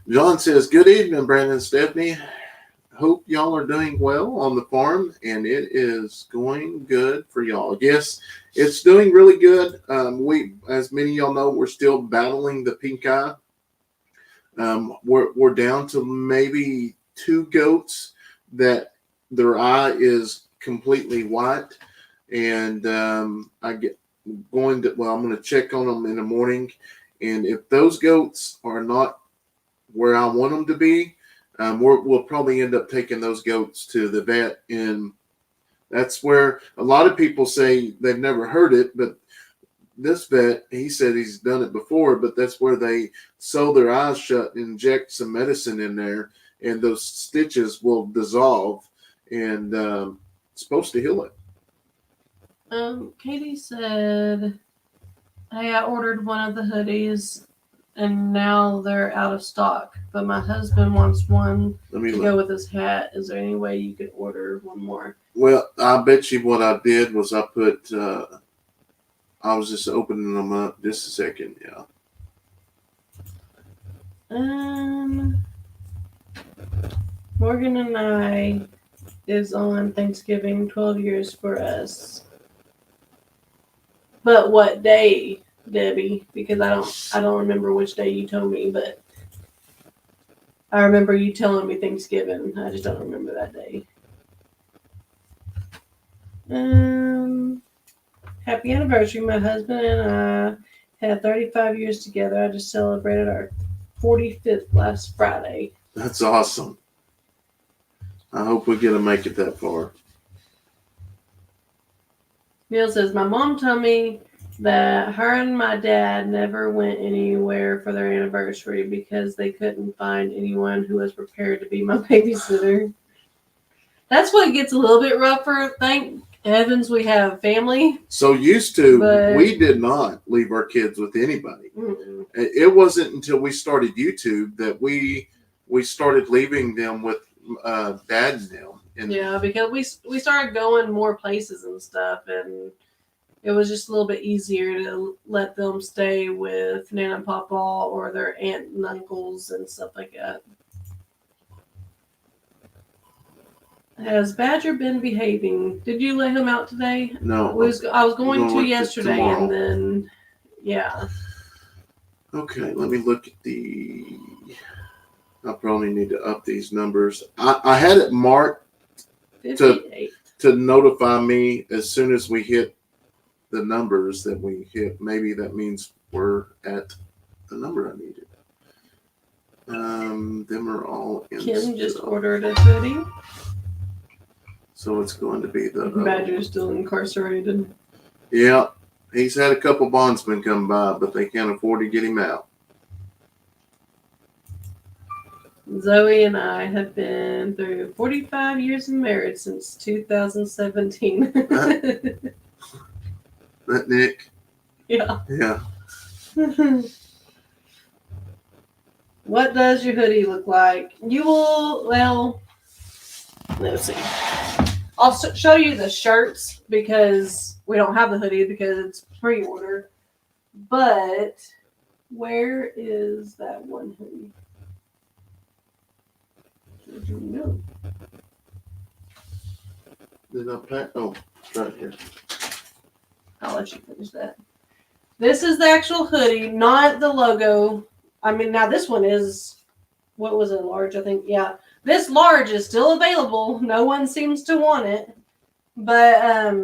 John says, good evening, Brandon and Stephanie. Hope y'all are doing well on the farm, and it is going good for y'all. Yes, it's doing really good. We, as many of y'all know, we're still battling the pink eye. We're down to maybe 2 goats that their eye is completely white, and I'm going to check on them in the morning, and if those goats are not where I want them to be, we'll probably end up taking those goats to the vet, and that's where a lot of people say they've never heard it, but this vet, he said he's done it before, but that's where they sew their eyes shut and inject some medicine in there, and those stitches will dissolve, and it's supposed to heal it. Katie said, hey, I ordered one of the hoodies, and now they're out of stock, but my husband wants one to go with his hat. Is there any way you could order one more? Well, I bet you what I did was I put, I was just opening them up. Just a second, yeah. Morgan and I is on Thanksgiving, 12 years for us. But what day, Debbie? Because I don't remember which day you told me, but I remember you telling me Thanksgiving. I just don't remember that day. Happy anniversary. My husband and I had 35 years together. I just celebrated our 45th last Friday. That's awesome. I hope we get to make it that far. Neil says, my mom told me that her and my dad never went anywhere for their anniversary because they couldn't find anyone who was prepared to be my babysitter. That's what gets a little bit rougher. Thank heavens we have family. So used to, we did not leave our kids with anybody. Mm-mm. It wasn't until we started YouTube that we started leaving them with Dad and them. And yeah, because we started going more places and stuff, and it was just a little bit easier to let them stay with Nana and Papa or their aunt and uncles and stuff like that. Has Badger been behaving? Did you let him out today? No. I was going to yesterday, tomorrow. and then, yeah. Okay, let me look at the... I probably need to up these numbers. I had it marked 58. to notify me as soon as we hit the numbers that we hit. Maybe that means we're at the number I needed. Them are all in Kim just stock. ordered a hoodie. So it's going to be the... Badger's still incarcerated. Yeah, he's had a couple bondsmen come by, but they can't afford to get him out. Zoe and I have been through 45 years of marriage since 2017. That Nick? Yeah. Yeah. What does your hoodie look like? You will, well, let's see. I'll show you the shirts because we don't have the hoodie because it's pre-order. But where is that one hoodie? Did you know? Did I pack? Oh, it's right here. I'll let you finish that. This is the actual hoodie, not the logo. I mean, now this one is, what was it, large, I think? Yeah. This large is still available. No one seems to want it. But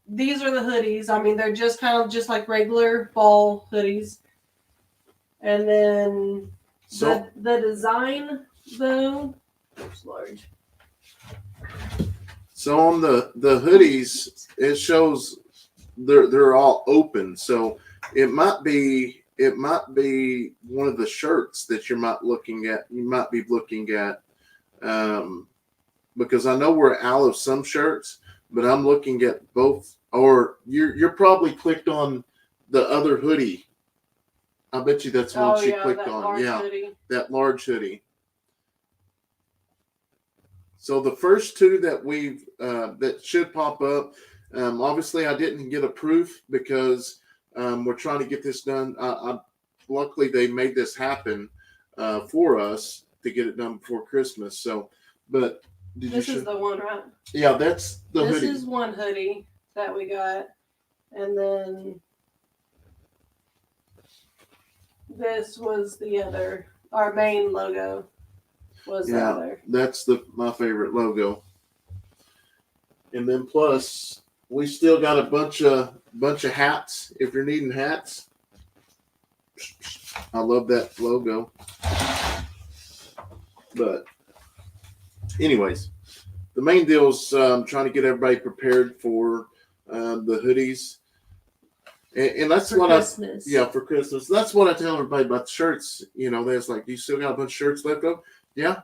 these are the hoodies. I mean, they're just kind of just like regular fall hoodies. And then the design, though, looks large. So on the hoodies, it shows they're all open. So it might be one of the shirts that you might be looking at, because I know we're out of some shirts, but I'm looking at both. Or you're probably clicked on the other hoodie. I bet you that's one she clicked on. Yeah, hoodie. That large hoodie. So the first two that we've that should pop up. Obviously, I didn't get a proof because we're trying to get this done. Luckily, they made this happen for us to get it done before Christmas. So, but this is the one, right? Yeah, that's the hoodie. This is one hoodie that we got, and then this was the other. Our main logo was the other. That's my favorite logo. And then plus, we still got a bunch of hats. If you're needing hats, I love that logo. But anyways, the main deal is trying to get everybody prepared for the hoodies. And that's for Christmas. For Christmas. That's what I tell everybody about the shirts. You know, there's like, you still got a bunch of shirts left over? Yeah,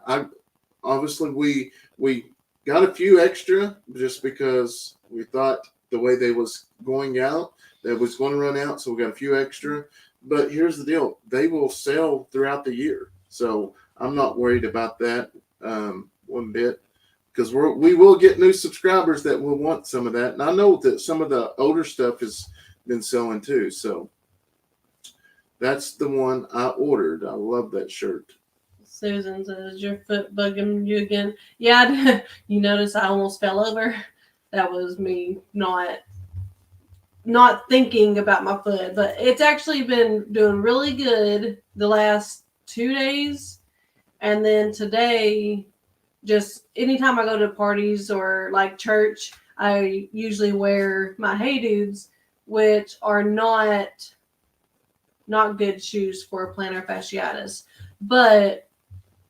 obviously we got a few extra just because we thought the way they was going out, that was going to run out. So we got a few extra. But here's the deal. They will sell throughout the year. So I'm not worried about that one bit, because we will get new subscribers that will want some of that. And I know that some of the older stuff has been selling too. So that's the one I ordered. I love that shirt. Susan says, your foot bugging you again. Yeah, you notice I almost fell over. That was me not thinking about my foot. But it's actually been doing really good the last 2 days. And then today, just anytime I go to parties or like church, I usually wear my Hey Dudes, which are not good shoes for plantar fasciitis, but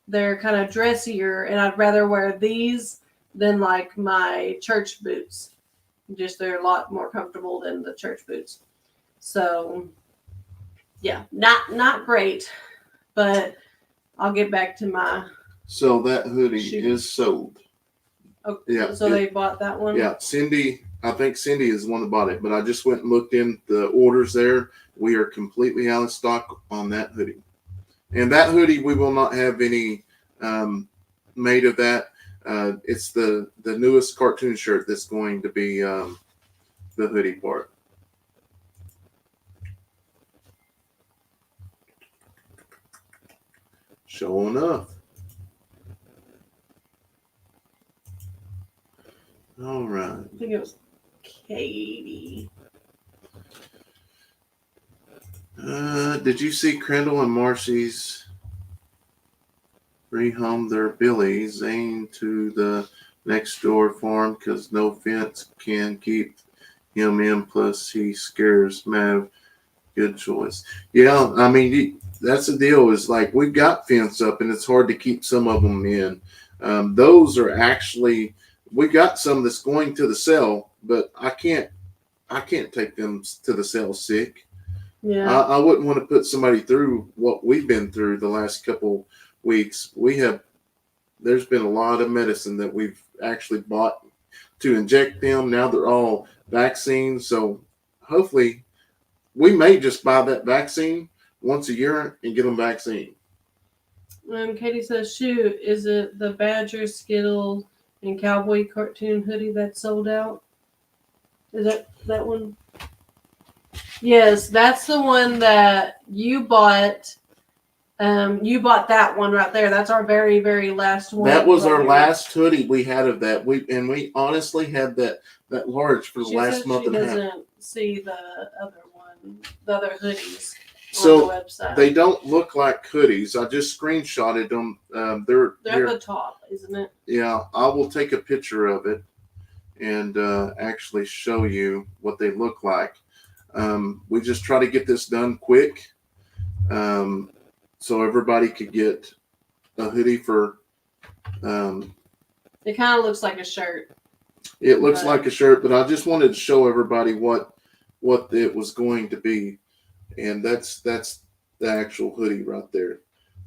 they're kind of dressier, and I'd rather wear these than like my church boots. Just they're a lot more comfortable than the church boots. So yeah, not great, but I'll get back to my. So that hoodie shoes. is sold. Oh, yeah. So they bought that one. Yeah, I think Cindy is the one that bought it, but I just went and looked in the orders there. We are completely out of stock on that hoodie. And that hoodie, we will not have any made of that. It's the newest cartoon shirt that's going to be the hoodie part. Sure enough. All right. I think it was Katie. Did you see Crandall and Marcy's rehome their Billy Zane to the next door farm because no fence can keep him in, plus he scares Mav? Good choice. Yeah, I mean, that's the deal, is like we've got fence up and it's hard to keep some of them in. Those are actually, we got some that's going to the cell, but I can't take them to the cell sick. Yeah, I wouldn't want to put somebody through what we've been through the last couple weeks. There's been a lot of medicine that we've actually bought to inject them. Now they're all vaccines. So hopefully we may just buy that vaccine once a year and get them vaccine. Katie says, shoot, is it the Badger, Skittle, and Cowboy cartoon hoodie that's sold out? Is that one? Yes, that's the one that you bought. You bought that one right there. That's our very, very last one. That was our last hoodie we had of that. We honestly had that large for the last month and a half. She doesn't see the other one, the other hoodies so on the website. They don't look like hoodies. I just screenshotted them. They're at the top, isn't it? Yeah, I will take a picture of it and actually show you what they look like. We just try to get this done quick, so everybody could get a hoodie for. It kind of looks like a shirt. It looks like a shirt, but I just wanted to show everybody what it was going to be, and that's the actual hoodie right there.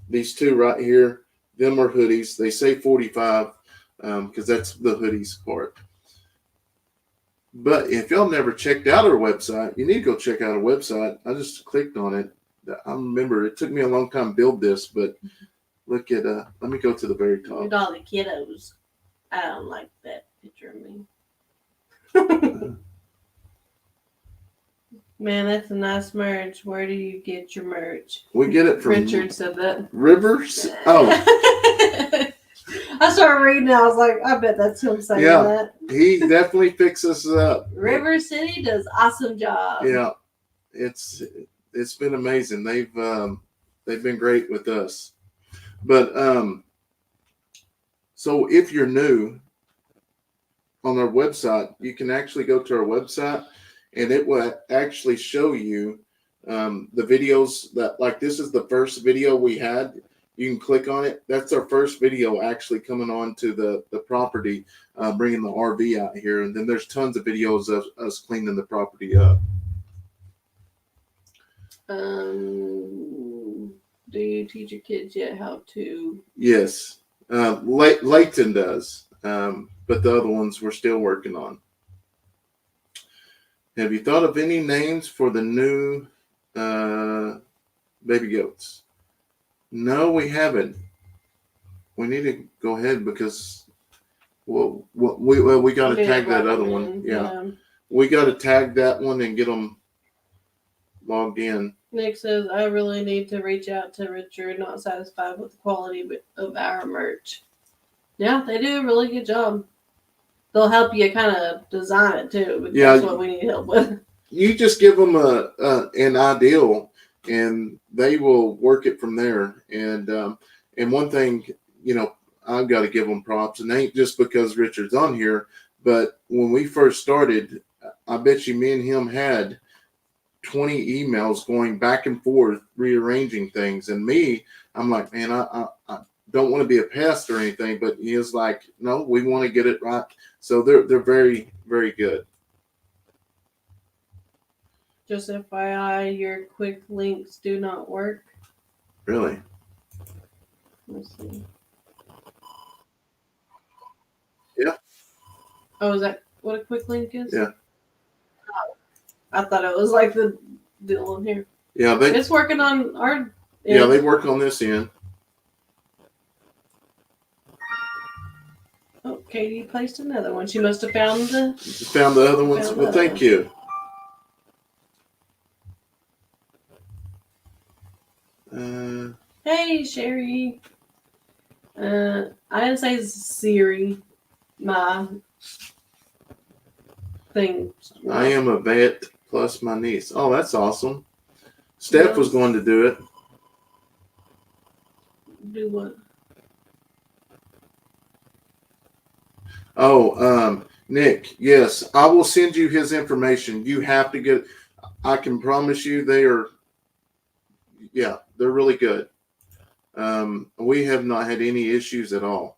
These two right here, them are hoodies. They say 45 because that's the hoodies part. But if y'all never checked out our website, you need to go check out our website. I just clicked on it. I remember it took me a long time to build this, but look at let me go to the very top. Look at all the kiddos. I don't like that picture of me. Man, that's a nice merch. Where do you get your merch? We get it from Richard said that. Rivers. Oh. I started reading it. I was like, I bet that's him saying that. He definitely fixes us up. River City does awesome job. Yeah, it's been amazing. They've been great with us. But so if you're new on our website, you can actually go to our website and it will actually show you the videos that, like, this is the first video we had. You can click on it. That's our first video actually coming on to the property, bringing the RV out here. And then there's tons of videos of us cleaning the property up. Do you teach your kids yet how to? Yes. Leighton does. But the other ones we're still working on. Have you thought of any names for the new baby goats? No, we haven't. We need to go ahead because we got to tag that other one. Yeah. We got to tag that one and get them logged in. Nick says, I really need to reach out to Richard, not satisfied with the quality of our merch. Yeah, they do a really good job. They'll help you kind of design it too, because that's what we need help with. You just give them an ideal, and they will work it from there. And one thing, I've got to give them props, and it ain't just because Richard's on here, but when we first started, I bet you me and him had 20 emails going back and forth, rearranging things. And me, I'm like, man, I don't want to be a pest or anything, but he is like, no, we want to get it right. So they're very, very good. Just FYI, your quick links do not work. Really? Let's see. Yeah. Oh, is that what a quick link is? Yeah. Oh, I thought it was like the deal in here. Yeah, it's working on our end. Yeah, they work on this end. Oh, Katie placed another one. She must have found the other ones. Well, thank you. Hey, Sherry. I didn't say Siri. My thing. I am a vet plus my niece. Oh, that's awesome. Steph was going to do it. Do what? Oh, Nick, yes, I will send you his information. You have to get, I can promise you they're really good. We have not had any issues at all.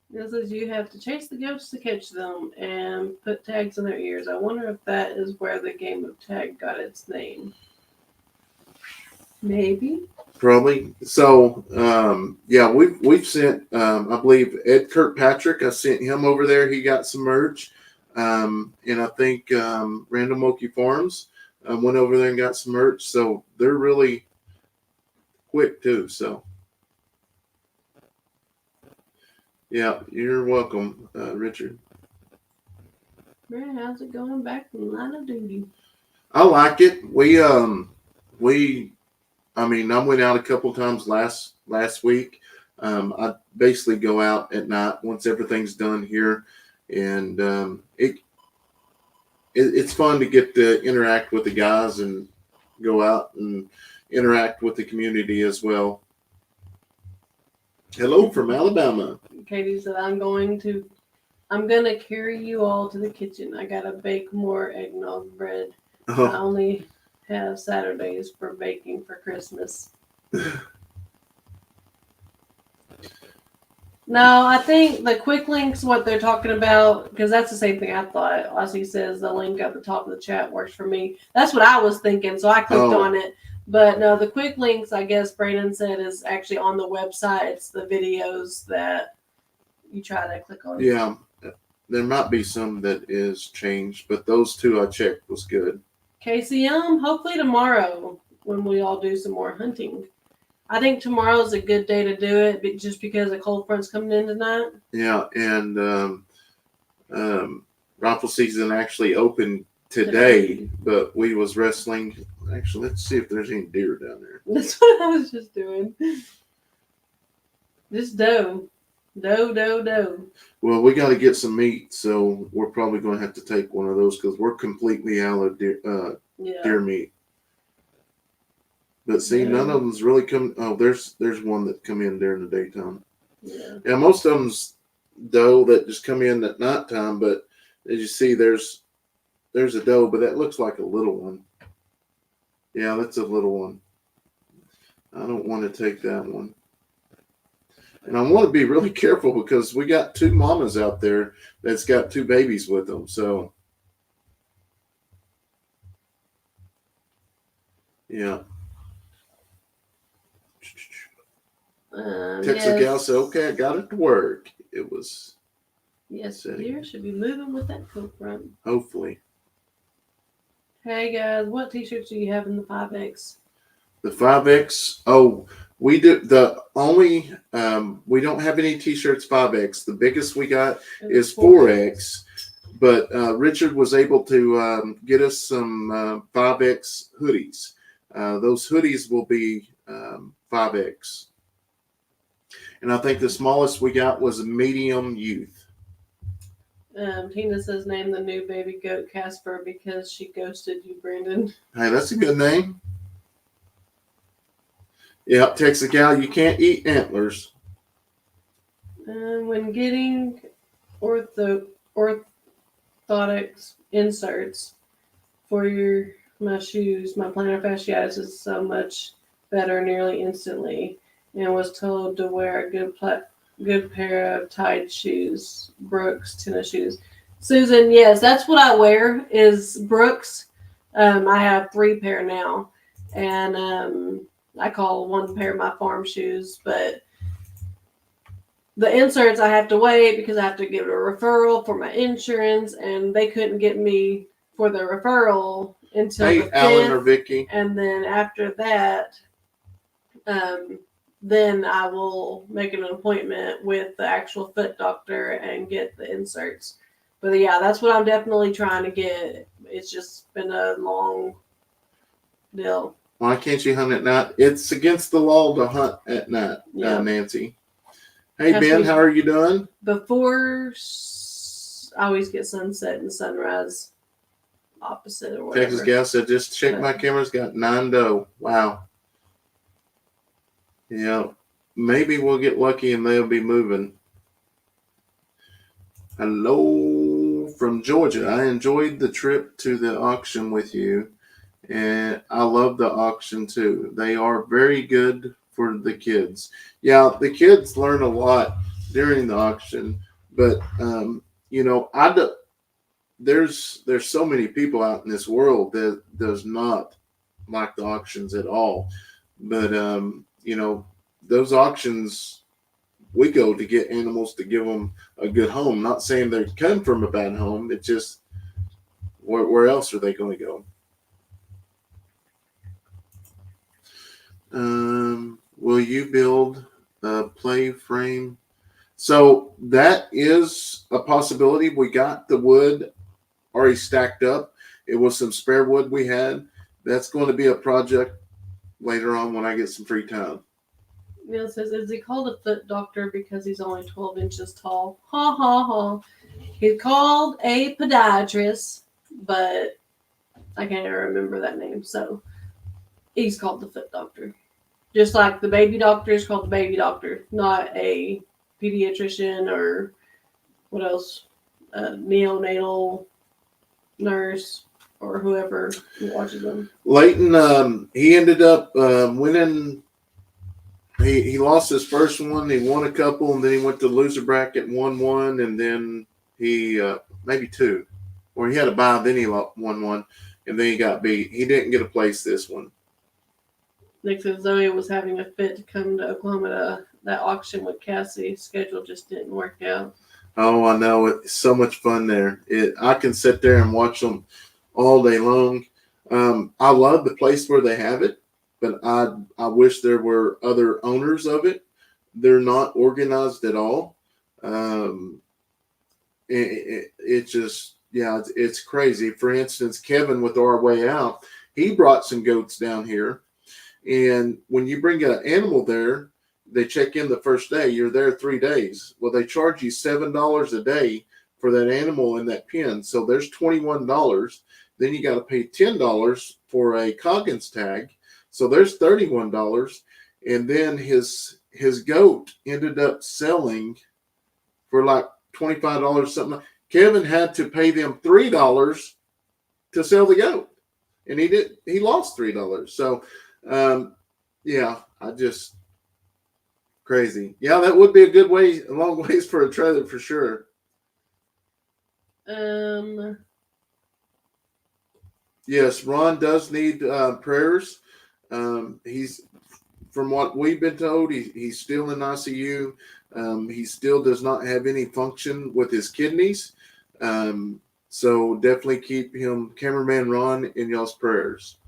This says you have to chase the ghosts to catch them and put tags in their ears. I wonder if that is where the game of tag got its name. Maybe. Probably. So, we've sent, I believe, Ed Kirkpatrick. I sent him over there. He got some merch. And I think Random Monkey Farms went over there and got some merch. So they're really quick too. So, yeah, you're welcome, Richard. Man, how's it going back from line of duty? I like it. I went out a couple times last week. I basically go out at night once everything's done here, and it's fun to get to interact with the guys and go out and interact with the community as well. Hello from Alabama. Katie said, I'm gonna carry you all to the kitchen. I gotta bake more eggnog bread. Oh. I only have Saturdays for baking for Christmas. No, I think the quick links, what they're talking about, because that's the same thing I thought. Ozzy says the link at the top of the chat works for me. That's what I was thinking, so I clicked on it. But no, the quick links, I guess Brandon said, is actually on the website. It's the videos that you try to click on. Yeah, there might be some that is changed, but those two I checked was good. KCM, hopefully tomorrow when we all do some more hunting. I think tomorrow's a good day to do it, just because the cold front's coming in tonight. Yeah, and rifle season actually opened today, but we was wrestling. Actually, let's see if there's any deer down there. That's what I was just doing. Just doe. Well, we got to get some meat, so we're probably going to have to take one of those because we're completely out of deer meat. But see, none of them's really come. Oh, there's one that come in during the daytime. Yeah, most of them's doe that just come in at nighttime. But as you see, there's a doe, but that looks like a little one. Yeah, that's a little one. I don't want to take that one. And I want to be really careful because we got two mamas out there that's got two babies with them. So, yeah. Texas gal said, okay, I got it to work. It was. Yes, deer should be moving with that coat front. Hopefully. Hey, guys, what t-shirts do you have in the 5X? The 5X? Oh, we do. The only, we don't have any t-shirts 5X. The biggest we got is 4X. But Richard was able to get us some 5X hoodies. Those hoodies will be 5X. And I think the smallest we got was a medium youth. Tina says name the new baby goat Casper because she ghosted you, Brandon. Hey, that's a good name. Yeah, Texas gal, you can't eat antlers. When getting orthotics inserts for my shoes, my plantar fasciitis is so much better nearly instantly, and was told to wear a good pair of tied shoes, Brooks tennis shoes. Susan, yes, that's what I wear is Brooks. I have 3 pair now, and I call 1 pair my farm shoes, but the inserts I have to wait because I have to give a referral for my insurance, and they couldn't get me for the referral until the 5th, Alan or Vicky. And then after that, then I will make an appointment with the actual foot doctor and get the inserts. But yeah, that's what I'm definitely trying to get. It's just been a long deal. Why can't you hunt at night? It's against the law to hunt at night, Nancy. Hey, Ben, how are you doing? Before, I always get sunset and sunrise opposite or whatever. Texas gal said, just check my cameras, got 9 doe. Wow. Yeah, maybe we'll get lucky and they'll be moving. Hello from Georgia. I enjoyed the trip to the auction with you, and I love the auction too. They are very good for the kids. Yeah, the kids learn a lot during the auction, but there's so many people out in this world that does not like the auctions at all. But those auctions, we go to get animals to give them a good home. Not saying they come from a bad home. It's just where else are they going to go? Will you build a play frame? So that is a possibility. We got the wood already stacked up. It was some spare wood we had. That's going to be a project later on when I get some free time. Neil says, is he called a foot doctor because he's only 12 inches tall? Ha ha ha. He's called a podiatrist, but I can't even remember that name. So he's called the foot doctor. Just like the baby doctor is called the baby doctor, not a pediatrician or what else? Neonatal nurse or whoever watches them. Leighton, he ended up winning. He lost his first one. He won a couple, and then he went to the loser bracket, won one, and then he maybe 2, or he had a bye. Then he won one, and then he got beat. He didn't get a place this one. Nick says Zoe was having a fit to come to Oklahoma to that auction with Cassie. Schedule just didn't work out. Oh, I know. It's so much fun there. I can sit there and watch them all day long. I love the place where they have it, but I wish there were other owners of it. They're not organized at all. It just, it's crazy. For instance, Kevin with Our Way Out, he brought some goats down here. And when you bring an animal there, they check in the first day. You're there 3 days. Well, they charge you $7 a day for that animal in that pen. So there's $21. Then you got to pay $10 for a Coggins tag. So there's $31. And then his goat ended up selling for like $25 something. Kevin had to pay them $3 to sell the goat. And he lost $3. So I just crazy. Yeah, that would be a good way, a long ways for a trailer for sure. Yes, Ron does need prayers. He's, from what we've been told, he's still in ICU. He still does not have any function with his kidneys. So definitely keep him, cameraman Ron, in y'all's prayers.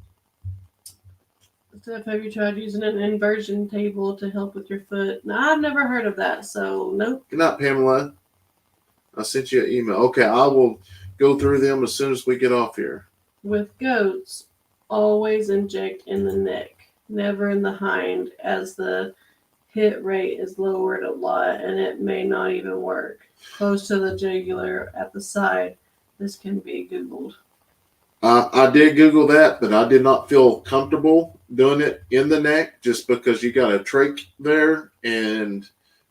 Steph, have you tried using an inversion table to help with your foot? No, I've never heard of that, so nope. Good night, Pamela. I sent you an email. Okay, I will go through them as soon as we get off here. With goats, always inject in the neck, never in the hind, as the hit rate is lowered a lot and it may not even work. Close to the jugular at the side. This can be Googled. I did Google that, but I did not feel comfortable doing it in the neck just because you got a trach there. And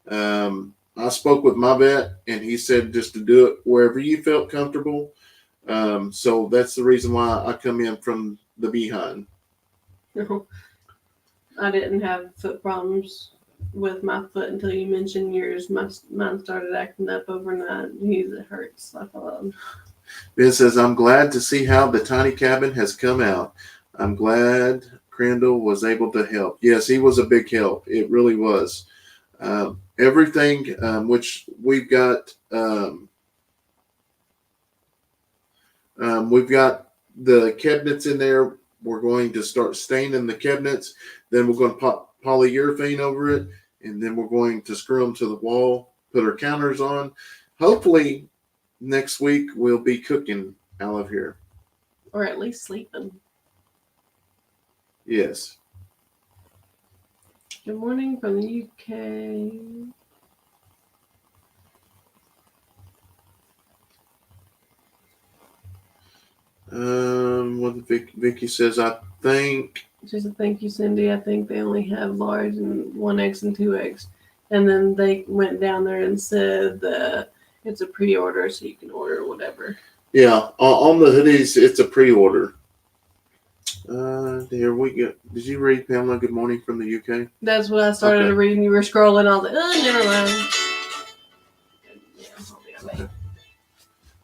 I spoke with my vet, and he said just to do it wherever you felt comfortable. So that's the reason why I come in from the behind. No, I didn't have foot problems with my foot until you mentioned yours. Mine started acting up overnight. It hurts like a love. Ben says, I'm glad to see how the tiny cabin has come out. I'm glad Crandall was able to help. Yes, he was a big help. It really was. Everything, which we've got the cabinets in there. We're going to start staining the cabinets. Then we're going to pop polyurethane over it. And then we're going to screw them to the wall, put our counters on. Hopefully next week we'll be cooking out of here. Or at least sleeping. Yes. Good morning from the UK. What Vicky says, I think. She said, thank you, Cindy. I think they only have large and 1X and 2X. And then they went down there and said that it's a pre-order, so you can order whatever. Yeah, on the hoodies, it's a pre-order. Here we go. Did you read, Pamela, Good Morning from the UK? That's what I started reading. You were scrolling. I was like, oh, never mind.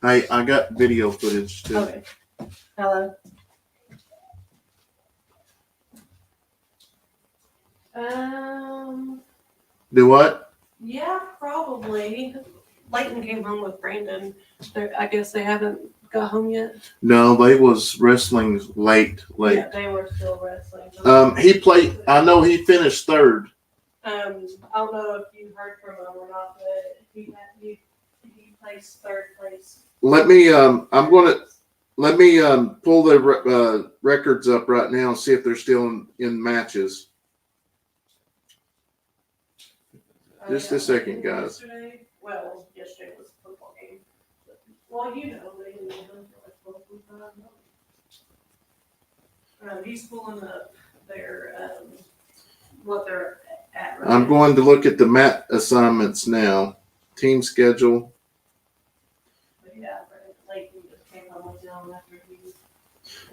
Hey, I got video footage too. Okay. Hello. Do what? Yeah, probably. Leighton came home with Brandon. I guess they haven't got home yet. No, they was wrestling late. Yeah, they were still wrestling. He played. I know he finished third. I don't know if you heard from him or not, but he placed third place. Let me. Let me pull the records up right now and see if they're still in matches. Just a second, guys. Yesterday was a football game. Well, they didn't have for like 12 he's pulling up their what they're at. Right I'm going to look at the mat assignments now. Team schedule. But yeah, Leighton just came home with them after he.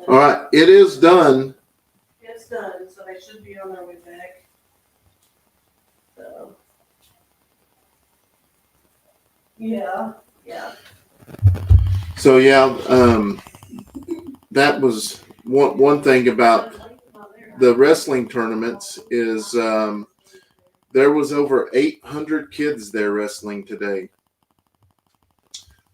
All right, it is done. It's done, so they should be on their way back. So. Yeah. So yeah, that was one thing about the wrestling tournaments is there was over 800 kids there wrestling today.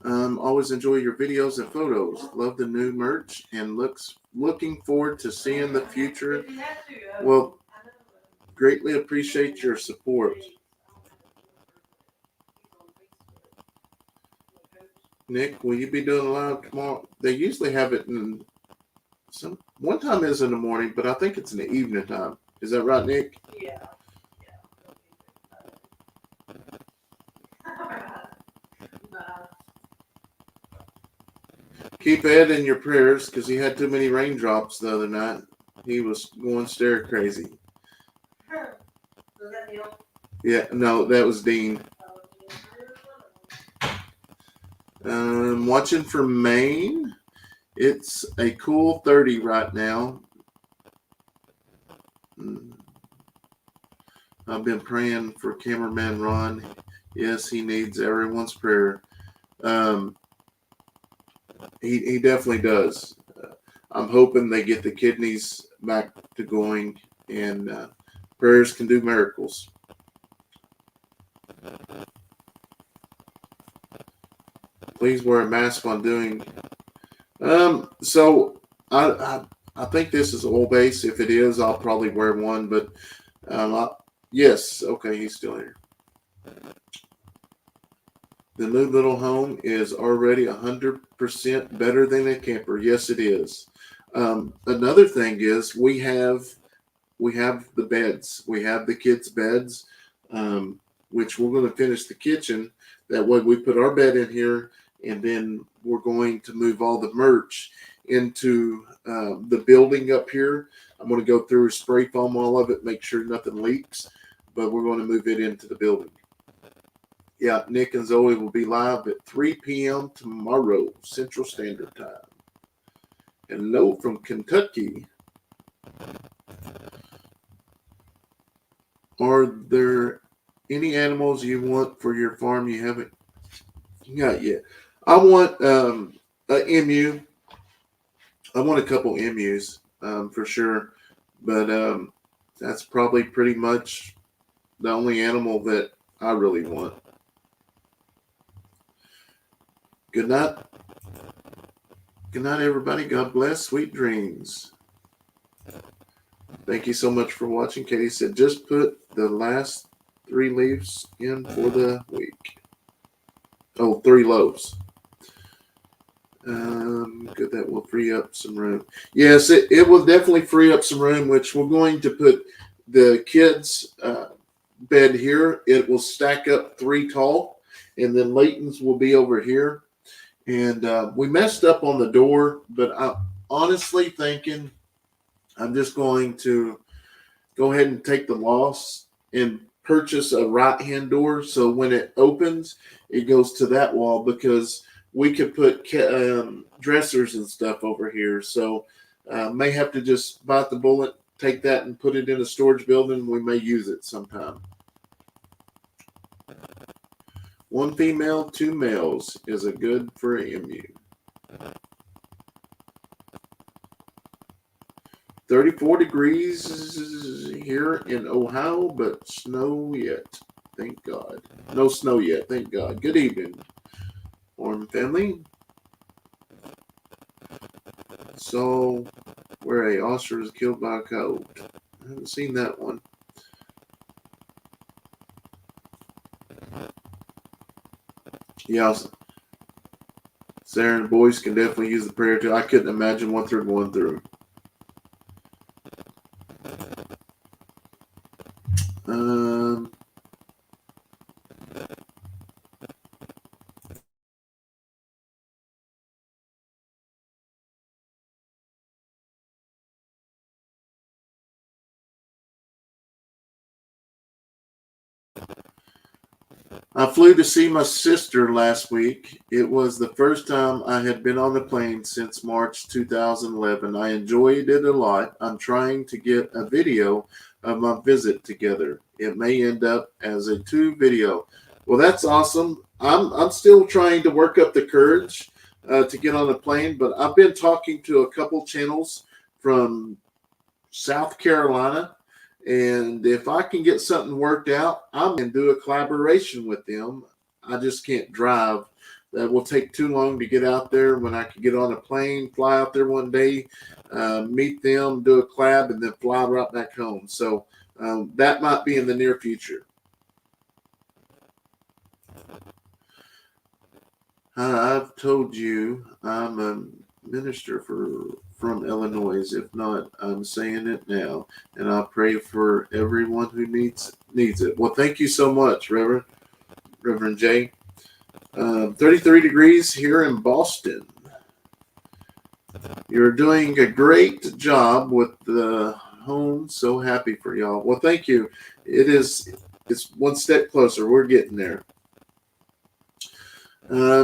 Always enjoy your videos and photos. Love the new merch and looking forward to seeing the future. Well, greatly appreciate your support. Nick, will you be doing a live tomorrow? They usually have it in one time is in the morning, but I think it's in the evening time. Is that right, Nick? Yeah. Keep Ed in your prayers because he had too many raindrops the other night. He was going stir crazy. Was that Neil? Yeah, no, that was Dean. Watching from Maine. It's a cool 30 right now. I've been praying for cameraman Ron. Yes, he needs everyone's prayer. He definitely does. I'm hoping they get the kidneys back to going, and prayers can do miracles. Please wear a mask when doing. So I think this is oil base. If it is, I'll probably wear one. But yes, okay, he's still here. The new little home is already 100% better than a camper. Yes, it is. Another thing is we have the beds. We have the kids' beds, which we're going to finish the kitchen. That way, we put our bed in here, and then we're going to move all the merch into the building up here. I'm going to go through spray foam all of it, make sure nothing leaks, but we're going to move it into the building. Yeah, Nick and Zoe will be live at 3 p.m. tomorrow, Central Standard Time. Hello from Kentucky. Are there any animals you want for your farm you haven't got yet? I want an emu. I want a couple emus for sure, but that's probably pretty much the only animal that I really want. Good night. Good night, everybody. God bless. Sweet dreams. Thank you so much for watching. Katie said, just put the last 3 leaves in for the week. Oh, 3 loaves. Good, that will free up some room. Yes, it will definitely free up some room, which we're going to put the kids' bed here. It will stack up 3 tall, and then Leighton's will be over here. And we messed up on the door, but I'm honestly thinking I'm just going to go ahead and take the loss and purchase a right-hand door. So when it opens, it goes to that wall, because we could put dressers and stuff over here. So may have to just bite the bullet, take that and put it in a storage building. We may use it sometime. 1 female, 2 males is a good for an emu. 34 degrees here in Ohio, but snow yet. Thank God. No snow yet. Thank God. Good evening, Orm family. So, where a ostrich was killed by a coyote. I haven't seen that one. Yeah, Sarah and the boys can definitely use the prayer too. I couldn't imagine what they're going through. I flew to see my sister last week. It was the first time I had been on the plane since March 2011. I enjoyed it a lot. I'm trying to get a video of my visit together. It may end up as a 2 video. Well, that's awesome. I'm still trying to work up the courage to get on a plane, but I've been talking to a couple channels from South Carolina. And if I can get something worked out, I'm going to do a collaboration with them. I just can't drive. That will take too long to get out there. When I can get on a plane, fly out there one day, meet them, do a collab, and then fly right back home. So that might be in the near future. I've told you I'm a minister from Illinois. If not, I'm saying it now, and I pray for everyone who needs it. Well, thank you so much, Reverend Jay. 33 degrees here in Boston. You're doing a great job with the home. So happy for y'all. Well, thank you. It's one step closer. We're getting there.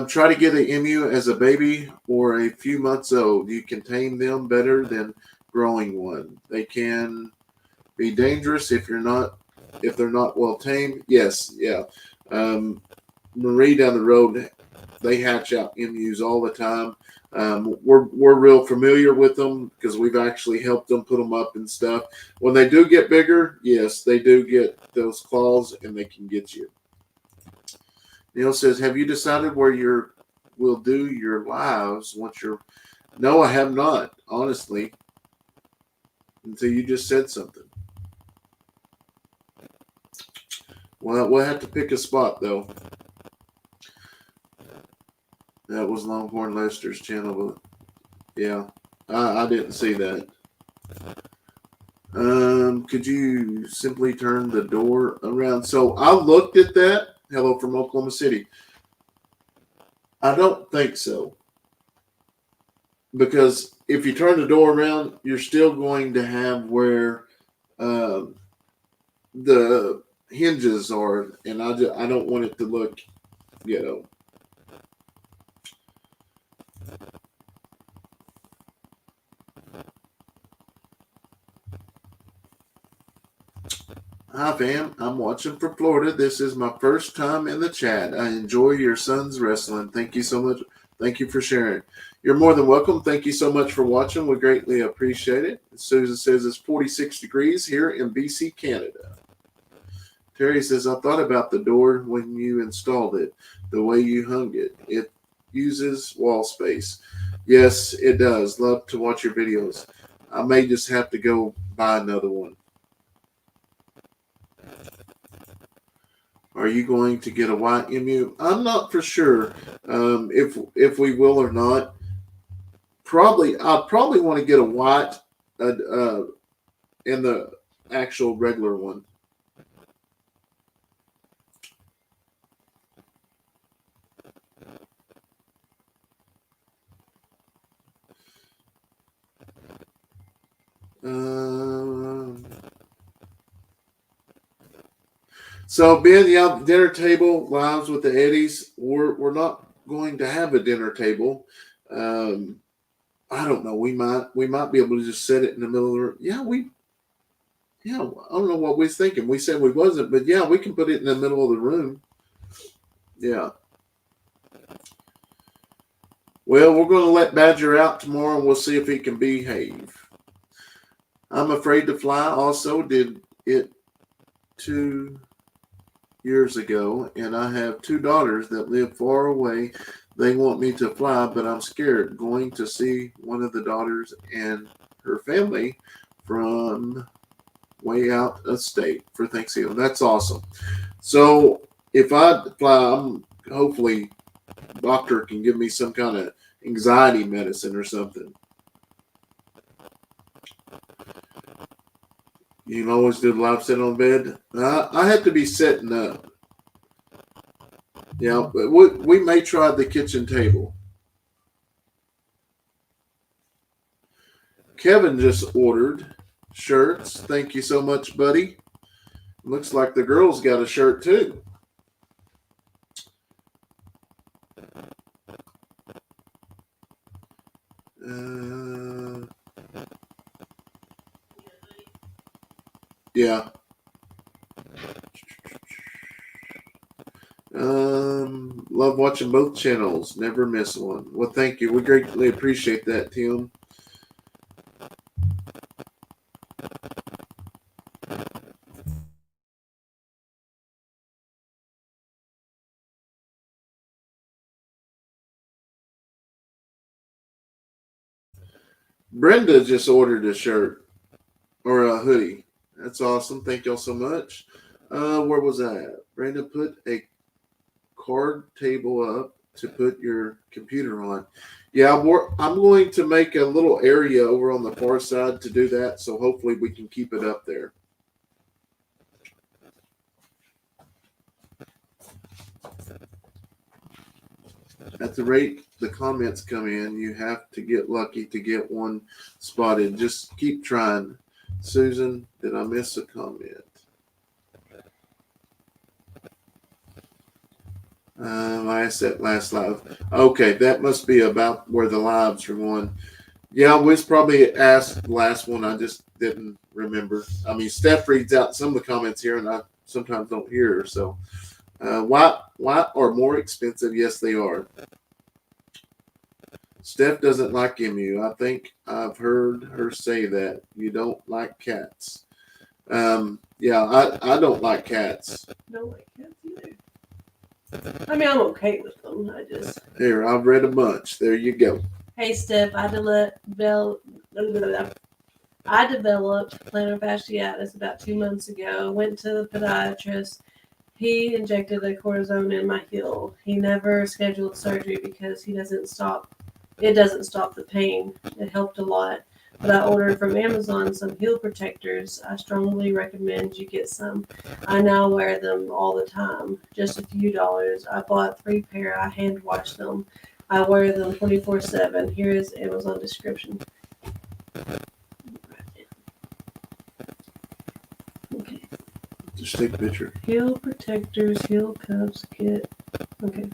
Try to get an emu as a baby or a few months old. You can tame them better than growing one. They can be dangerous if they're not well tamed. Yes, yeah. Marie down the road, they hatch out emus all the time. We're real familiar with them because we've actually helped them put them up and stuff. When they do get bigger, yes, they do get those claws and they can get you. Neil says, have you decided where you will do your lives once you're... No, I have not, honestly, until you just said something. Well, we'll have to pick a spot, though. That was Longhorn Lester's channel, but yeah. I didn't see that. Could you simply turn the door around? So I looked at that. Hello from Oklahoma City. I don't think so. Because if you turn the door around, you're still going to have where um, the hinges are, and I don't want it to look, you know. Hi, fam. I'm watching from Florida. This is my first time in the chat. I enjoy your son's wrestling. Thank you so much. Thank you for sharing. You're more than welcome. Thank you so much for watching. We greatly appreciate it. Susan says it's 46 degrees here in BC, Canada. Terry says, I thought about the door when you installed it, the way you hung it. It uses wall space. Yes, it does. Love to watch your videos. I may just have to go buy another one. Are you going to get a white emu? I'm not for sure if we will or not. I'll probably want to get a white in the actual regular one. So Ben, yeah, dinner table lives with the Eddies. We're not going to have a dinner table. I don't know. We might be able to just set it in the middle of the room. Yeah, I don't know what we was thinking. We said we wasn't, but yeah, we can put it in the middle of the room. Yeah. Well, we're going to let Badger out tomorrow, and we'll see if he can behave. I'm afraid to fly. Also, did it 2 years ago, and I have 2 daughters that live far away. They want me to fly, but I'm scared going to see one of the daughters and her family from way out of state for Thanksgiving. That's awesome. So if I fly, I'm hopefully doctor can give me some kind of anxiety medicine or something. You can always do the live sit on bed. I have to be sitting up. Yeah, but we may try the kitchen table. Kevin just ordered shirts. Thank you so much, buddy. Looks like the girls got a shirt too. Yeah. Love watching both channels. Never miss one. Well, thank you. We greatly appreciate that, Tim. Brenda just ordered a shirt or a hoodie. That's awesome. Thank y'all so much. Where was I at? Brenda put a card table up to put your computer on. Yeah, I'm going to make a little area over on the far side to do that, so hopefully we can keep it up there. At the rate the comments come in, you have to get lucky to get one spotted. Just keep trying. Susan, did I miss a comment? I asked that last live. Okay, that must be about where the lives are going. Yeah, we probably asked the last one. I just didn't remember. I mean, Steph reads out some of the comments here, and I sometimes don't hear her. So, why are more expensive? Yes, they are. Steph doesn't like emu. I think I've heard her say that. You don't like cats. Yeah, I don't like cats. Don't like cats either. I mean, I'm okay with them. Here, I've read a bunch. There you go. Hey, Steph, I developed plantar fasciitis about 2 months ago. Went to the podiatrist. He injected a cortisone in my heel. He never scheduled surgery because he doesn't stop it doesn't stop the pain. It helped a lot. But I ordered from Amazon some heel protectors. I strongly recommend you get some. I now wear them all the time. Just a few dollars. I bought 3 pair. I hand wash them. I wear them 24/7. Here is Amazon description. Okay. Just take a picture. Heel protectors, heel cuffs, kit. Okay.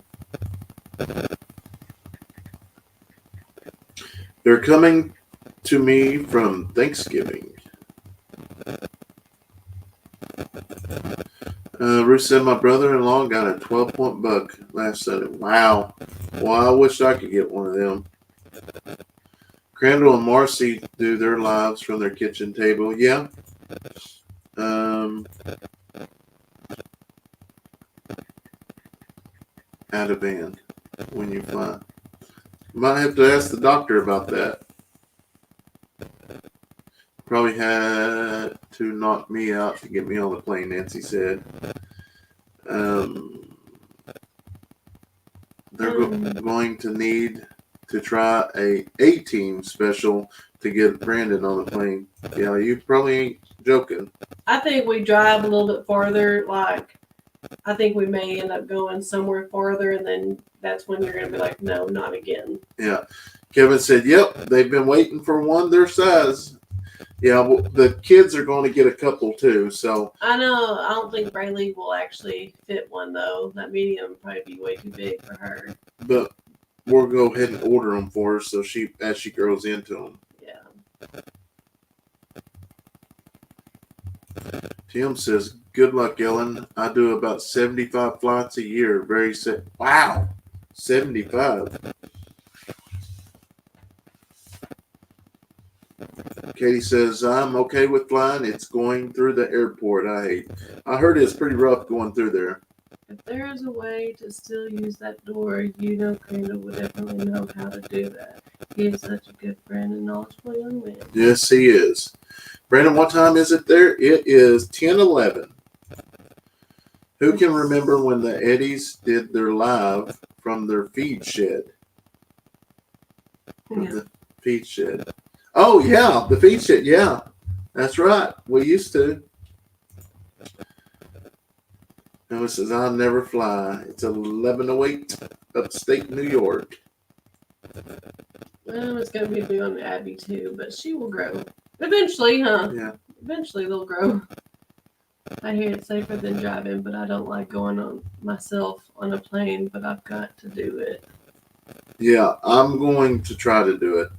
They're coming to me from Thanksgiving. Ruth said my brother-in-law got a 12-point buck last Sunday. Wow. Well, I wish I could get one of them. Crandall and Marcy do their lives from their kitchen table. Yeah. Out of band when you fly. Might have to ask the doctor about that. Probably had to knock me out to get me on the plane, Nancy said. They're going to need to try a A-team special to get Brandon on the plane. Yeah, you probably ain't joking. I think we drive a little bit farther. Like, I think we may end up going somewhere farther, and then that's when you're going to be like, no, not again. Yeah. Kevin said, yep, they've been waiting for one their size. Yeah, well, the kids are going to get a couple too. So I know. I don't think Braylee will actually fit one though. That medium would probably be way too big for her. But we'll go ahead and order them for her so as she grows into them. Yeah. Tim says, good luck, Ellen. I do about 75 flights a year. Very sick. Wow. 75. Katie says, I'm okay with flying. It's going through the airport. I heard it's pretty rough going through there. If there is a way to still use that door, you know Crandall would definitely know how to do that. He is such a good friend and knowledgeable young man. Yes, he is. Brandon, what time is it there? It is 10:11. Who can remember when the Eddies did their live from their feed shed? The feed shed. Oh, yeah, the feed shed. Yeah, that's right. We used to. And it says, I'll never fly. It's 11:08, upstate New York. Well, it's going to be doing Abby too, but she will grow. Eventually, huh? Yeah. Eventually they'll grow. I hear it's safer than driving, but I don't like going on myself on a plane, but I've got to do it. Yeah, I'm going to try to do it.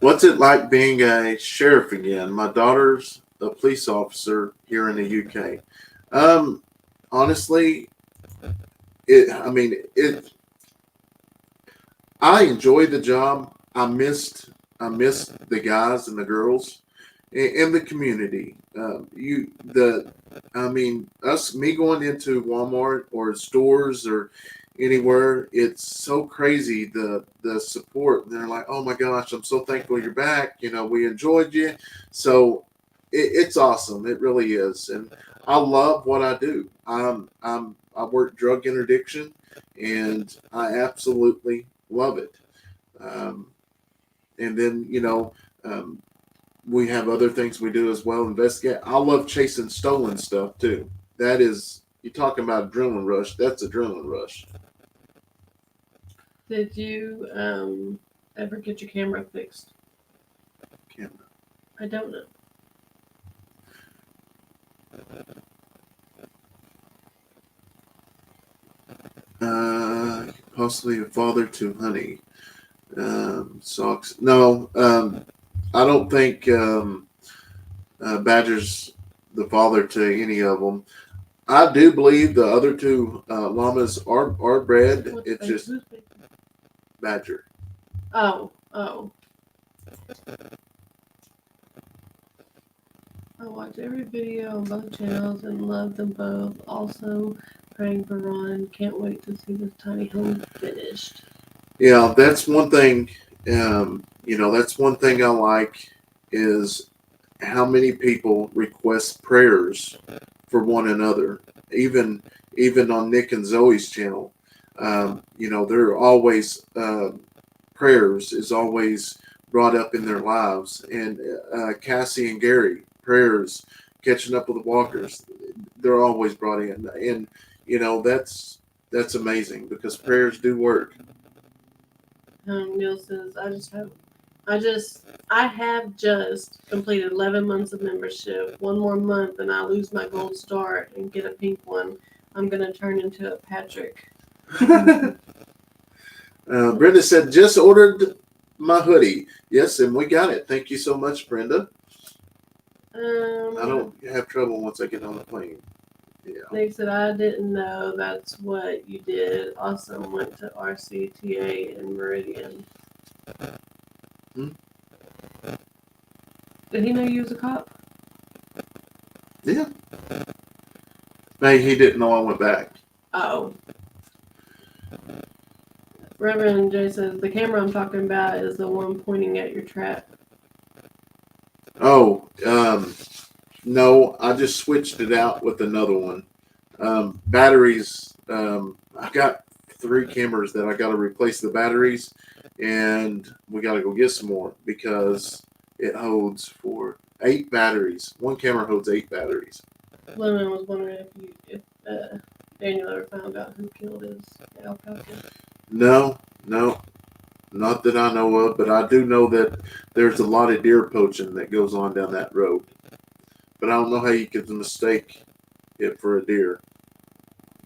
What's it like being a sheriff again? My daughter's a police officer here in the UK. Honestly, I enjoy the job. I missed the guys and the girls in the community. Me going into Walmart or stores or anywhere, it's so crazy the support. They're like, oh my gosh, I'm so thankful you're back. We enjoyed you. So it's awesome. It really is. And I love what I do. I work drug interdiction and I absolutely love it. And then, we have other things we do as well. Investigate. I love chasing stolen stuff too. That is, you're talking about adrenaline rush. That's adrenaline rush. Did you ever get your camera fixed? Camera. I don't know. Possibly a father to Honey. Socks. No, I don't think Badger's the father to any of them. I do believe the other two llamas are bred. It's just Badger. Oh. I watch every video on both channels and love them both. Also, praying for Ron. Can't wait to see this tiny home finished. Yeah, that's one thing. That's one thing I like is how many people request prayers for one another. Even on Nick and Zoe's channel, They're always prayers is always brought up in their lives, and Cassie and Gary prayers, catching up with the walkers, they're always brought in, and that's amazing because prayers do work. Neil says, I have just completed 11 months of membership. One more month and I lose my gold star and get a pink one. I'm going to turn into a Patrick. Brenda said, just ordered my hoodie. Yes, and we got it. Thank you so much, Brenda. I don't have trouble once I get on the plane. Yeah. Nick said, I didn't know that's what you did. Also went to RCTA in Meridian. Did he know you was a cop? Yeah. No, he didn't know I went back. Oh. Reverend Jay says, the camera I'm talking about is the one pointing at your trap. Oh, no, I just switched it out with another one. Batteries, I got 3 cameras that I got to replace the batteries, and we got to go get some more because it holds for 8 batteries. One camera holds 8 batteries. Lemon was wondering if Daniel ever found out who killed his alpaca. No, not that I know of, but I do know that there's a lot of deer poaching that goes on down that road. But I don't know how you could mistake it for a deer.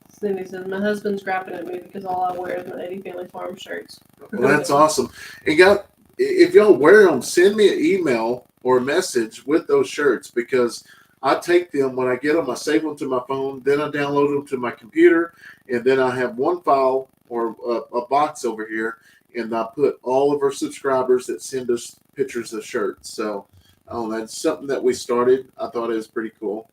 Cindy says, my husband's grappling at me because all I wear is my Eddy Family Farm shirts. Well, that's awesome. And if y'all wear them, send me an email or a message with those shirts because I take them when I get them, I save them to my phone, then I download them to my computer, and then I have one file or a box over here, and I put all of our subscribers that send us pictures of shirts. So, that's something that we started. I thought it was pretty cool.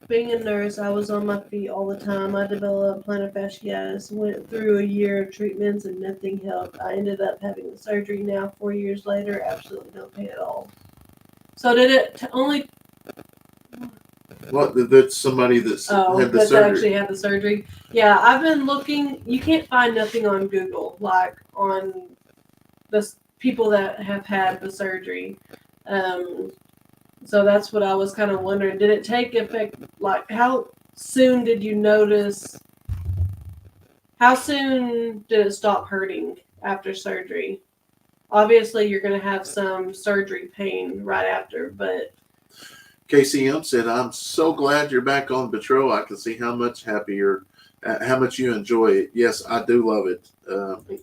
Being a nurse, I was on my feet all the time. I developed plantar fasciitis, went through a year of treatments and nothing helped. I ended up having the surgery now 4 years later. Absolutely no pain at all. So did it only... What? That's somebody had the surgery. Actually had the surgery. Yeah, I've been looking. You can't find nothing on Google, like on the people that have had the surgery. So that's what I was kind of wondering. Did it take effect? Like, how soon did you notice? How soon did it stop hurting after surgery? Obviously, you're going to have some surgery pain right after, but... KCM said, I'm so glad you're back on patrol. I can see how much happier, how much you enjoy it. Yes, I do love it.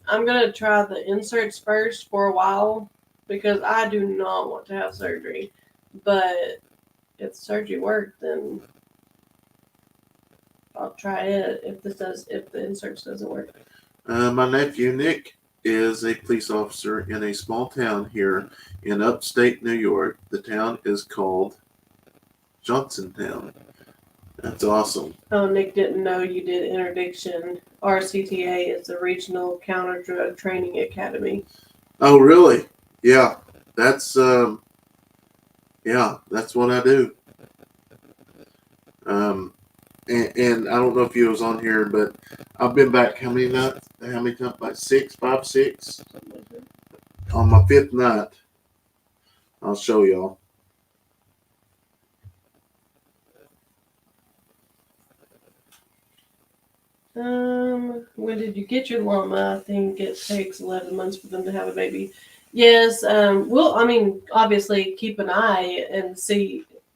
I'm going to try the inserts first for a while because I do not want to have surgery. But if the surgery worked, then I'll try it if the inserts doesn't work. My nephew, Nick, is a police officer in a small town here in upstate New York. The town is called Johnsontown. That's awesome. Oh, Nick didn't know you did interdiction. RCTA is the Regional Counter Drug Training Academy. Oh, really? Yeah, that's what I do. And I don't know if you was on here, but I've been back how many times? Like 6, on my 5th night. I'll show y'all. When did you get your llama? I think it takes 11 months for them to have a baby. Yes. Obviously keep an eye and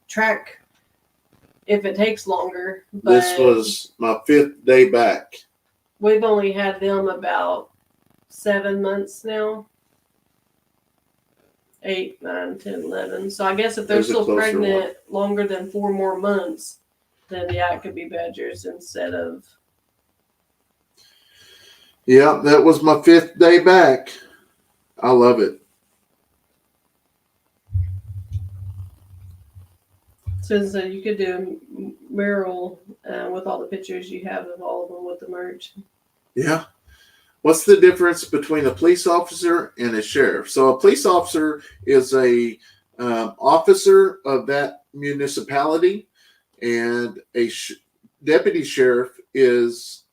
track if it takes longer. But this was my 5th day back. We've only had them about 7 months now. 8, 9, 10, 11. So I guess if they're still pregnant longer than 4 more months, then yeah, it could be badgers instead of... Yeah, that was my 5th day back. I love it. So you could do a mural with all the pictures you have of all of them with the merch. Yeah. What's the difference between a police officer and a sheriff? So a police officer is a officer of that municipality, and a deputy sheriff is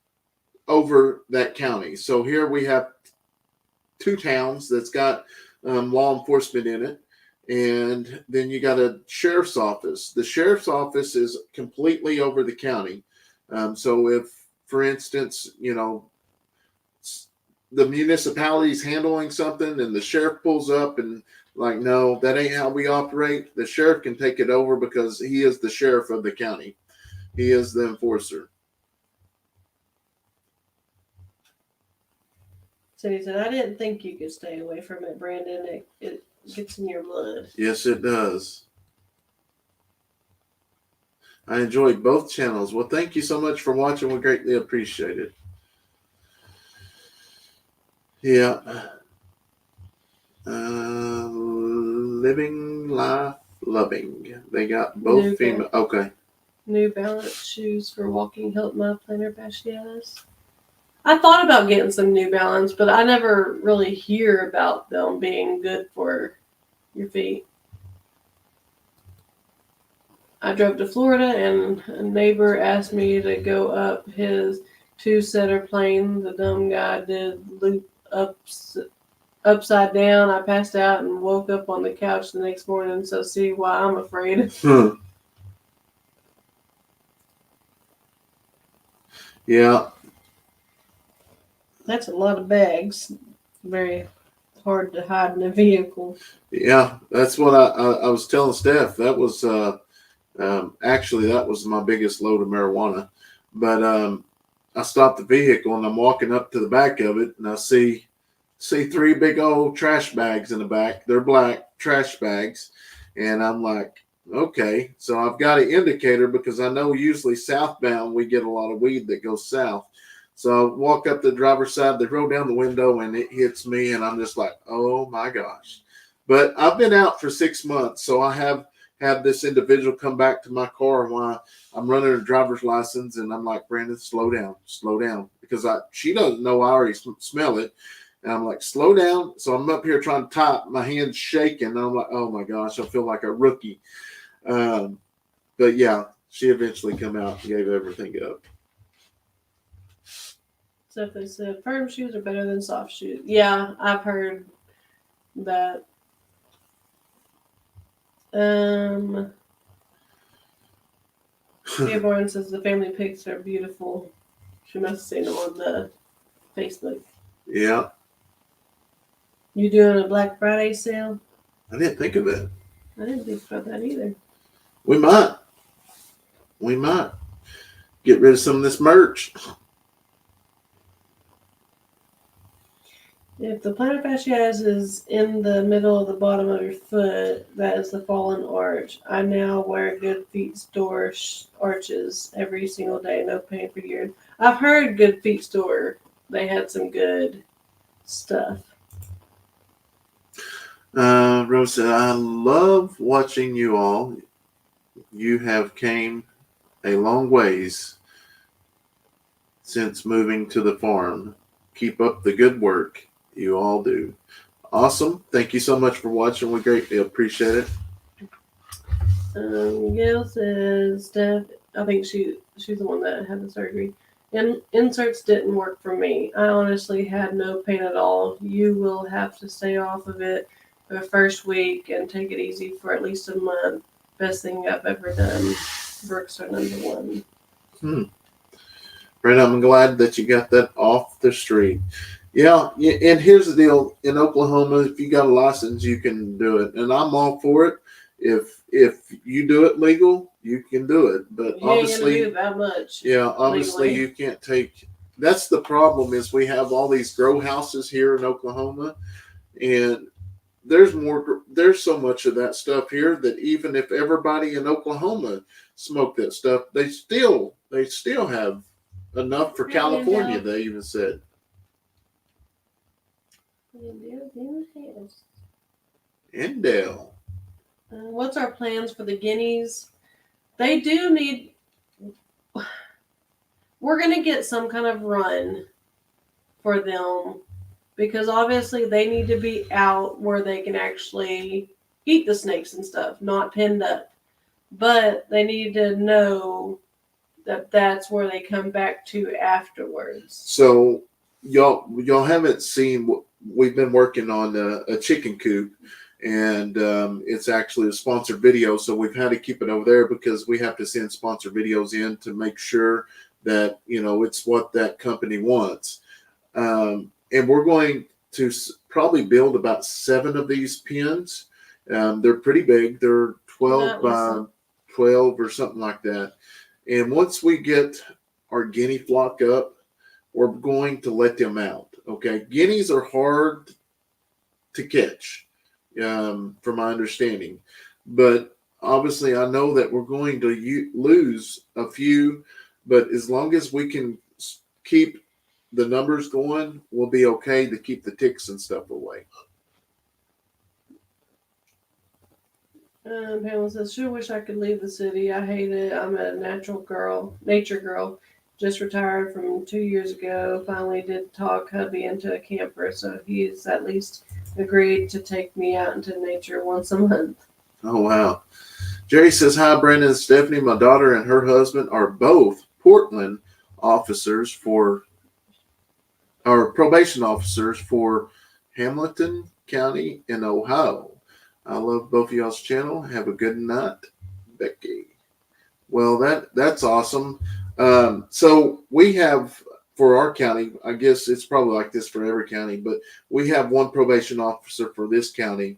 over that county. So here we have two towns that's got law enforcement in it, and then you got a sheriff's office. The sheriff's office is completely over the county. So if, for instance, the municipality's handling something and the sheriff pulls up and like, no, that ain't how we operate, the sheriff can take it over because he is the sheriff of the county. He is the enforcer. So he said, I didn't think you could stay away from it, Brandon. It gets in your blood. Yes, it does. I enjoyed both channels. Well, thank you so much for watching. We greatly appreciate it. Yeah. Living Life Loving. They got both female. Okay. New Balance shoes for walking help my plantar fasciitis. I thought about getting some New Balance, but I never really hear about them being good for your feet. I drove to Florida and a neighbor asked me to go up his two-seater plane. The dumb guy did loop upside down. I passed out and woke up on the couch the next morning. So see why I'm afraid. Yeah. That's a lot of bags. Very hard to hide in a vehicle. Yeah, that's what I was telling Steph. That was actually that was my biggest load of marijuana. But I stopped the vehicle and I'm walking up to the back of it and I see three big old trash bags in the back. They're black trash bags, and I'm like, okay. So I've got an indicator because I know usually southbound we get a lot of weed that goes south. So I walk up the driver's side, they roll down the window and it hits me and I'm just like, oh my gosh. But I've been out for 6 months, so I have had this individual come back to my car while I'm running a driver's license and I'm like, Brandon, slow down. Because she doesn't know I already smell it. And I'm like, slow down. So I'm up here trying to type, my hand's shaking. And I'm like, oh my gosh, I feel like a rookie. But yeah, she eventually come out and gave everything up. So if they said firm shoes are better than soft shoes. Yeah, I've heard that. Dearborn says the family pics are beautiful. She must have seen them on the Facebook. Yeah. You doing a Black Friday sale? I didn't think of it. I didn't think about that either. We might get rid of some of this merch. If the plantar fasciitis is in the middle of the bottom of your foot, that is the fallen arch. I now wear Good Feet Store arches every single day. No pain for years. I've heard Good Feet Store. They had some good stuff. Rose said, I love watching you all. You have came a long ways since moving to the farm. Keep up the good work. You all do. Awesome. Thank you so much for watching. We greatly appreciate it. Gail says, Steph, I think she's the one that had the surgery. And inserts didn't work for me. I honestly had no pain at all. You will have to stay off of it for the first week and take it easy for at least a month. Best thing I've ever done. Brooks are number one. Brent, I'm glad that you got that off the street. Yeah, and here's the deal. In Oklahoma, if you got a license, you can do it. And I'm all for it. If you do it legal, you can do it. But you obviously, ain't gonna do that much. Yeah, obviously legally. You can't take. That's the problem is we have all these grow houses here in Oklahoma, and there's so much of that stuff here that even if everybody in Oklahoma smoked that stuff, they still have enough for California. They even said. Endell. What's our plans for the guineas? They do need. We're going to get some kind of run for them because obviously they need to be out where they can actually eat the snakes and stuff, not pinned up. But they need to know that that's where they come back to afterwards. So y'all haven't seen what we've been working on a chicken coop, and it's actually a sponsored video. So we've had to keep it over there because we have to send sponsored videos in to make sure that it's what that company wants. And we're going to probably build about 7 of these pens. They're pretty big. They're 12 by 12 or something like that. And once we get our guinea flock up, we're going to let them out. Okay. Guineas are hard to catch, from my understanding. But obviously, I know that we're going to lose a few. But as long as we can keep the numbers going, we'll be okay to keep the ticks and stuff away. Pamela says, sure wish I could leave the city. I hate it. I'm a nature girl. Just retired from 2 years ago. Finally did talk hubby into a camper, so he's at least agreed to take me out into nature once a month. Oh, wow. Jerry says, hi, Brandon and Stephanie. My daughter and her husband are both Portland officers probation officers for Hamilton County in Ohio. I love both of y'all's channel. Have a good night, Becky. Well, that's awesome. So we have, for our county, I guess it's probably like this for every county, but we have one probation officer for this county.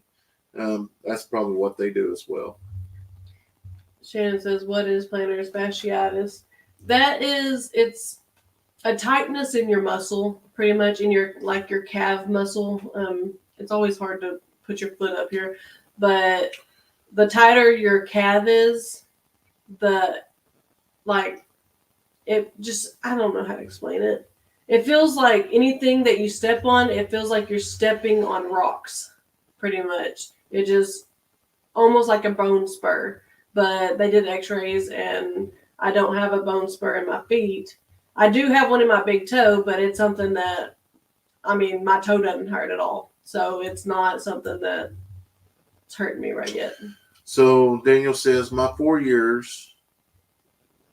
That's probably what they do as well. Shannon says, what is plantar fasciitis? It's a tightness in your muscle, pretty much in your calf muscle. It's always hard to put your foot up here, but the tighter your calf is, I don't know how to explain it. It feels like anything that you step on, it feels like you're stepping on rocks, pretty much. It just almost like a bone spur. But they did x-rays, and I don't have a bone spur in my feet. I do have one in my big toe, but it's something that, my toe doesn't hurt at all. So it's not something that's hurting me right yet. So Daniel says, my 4 years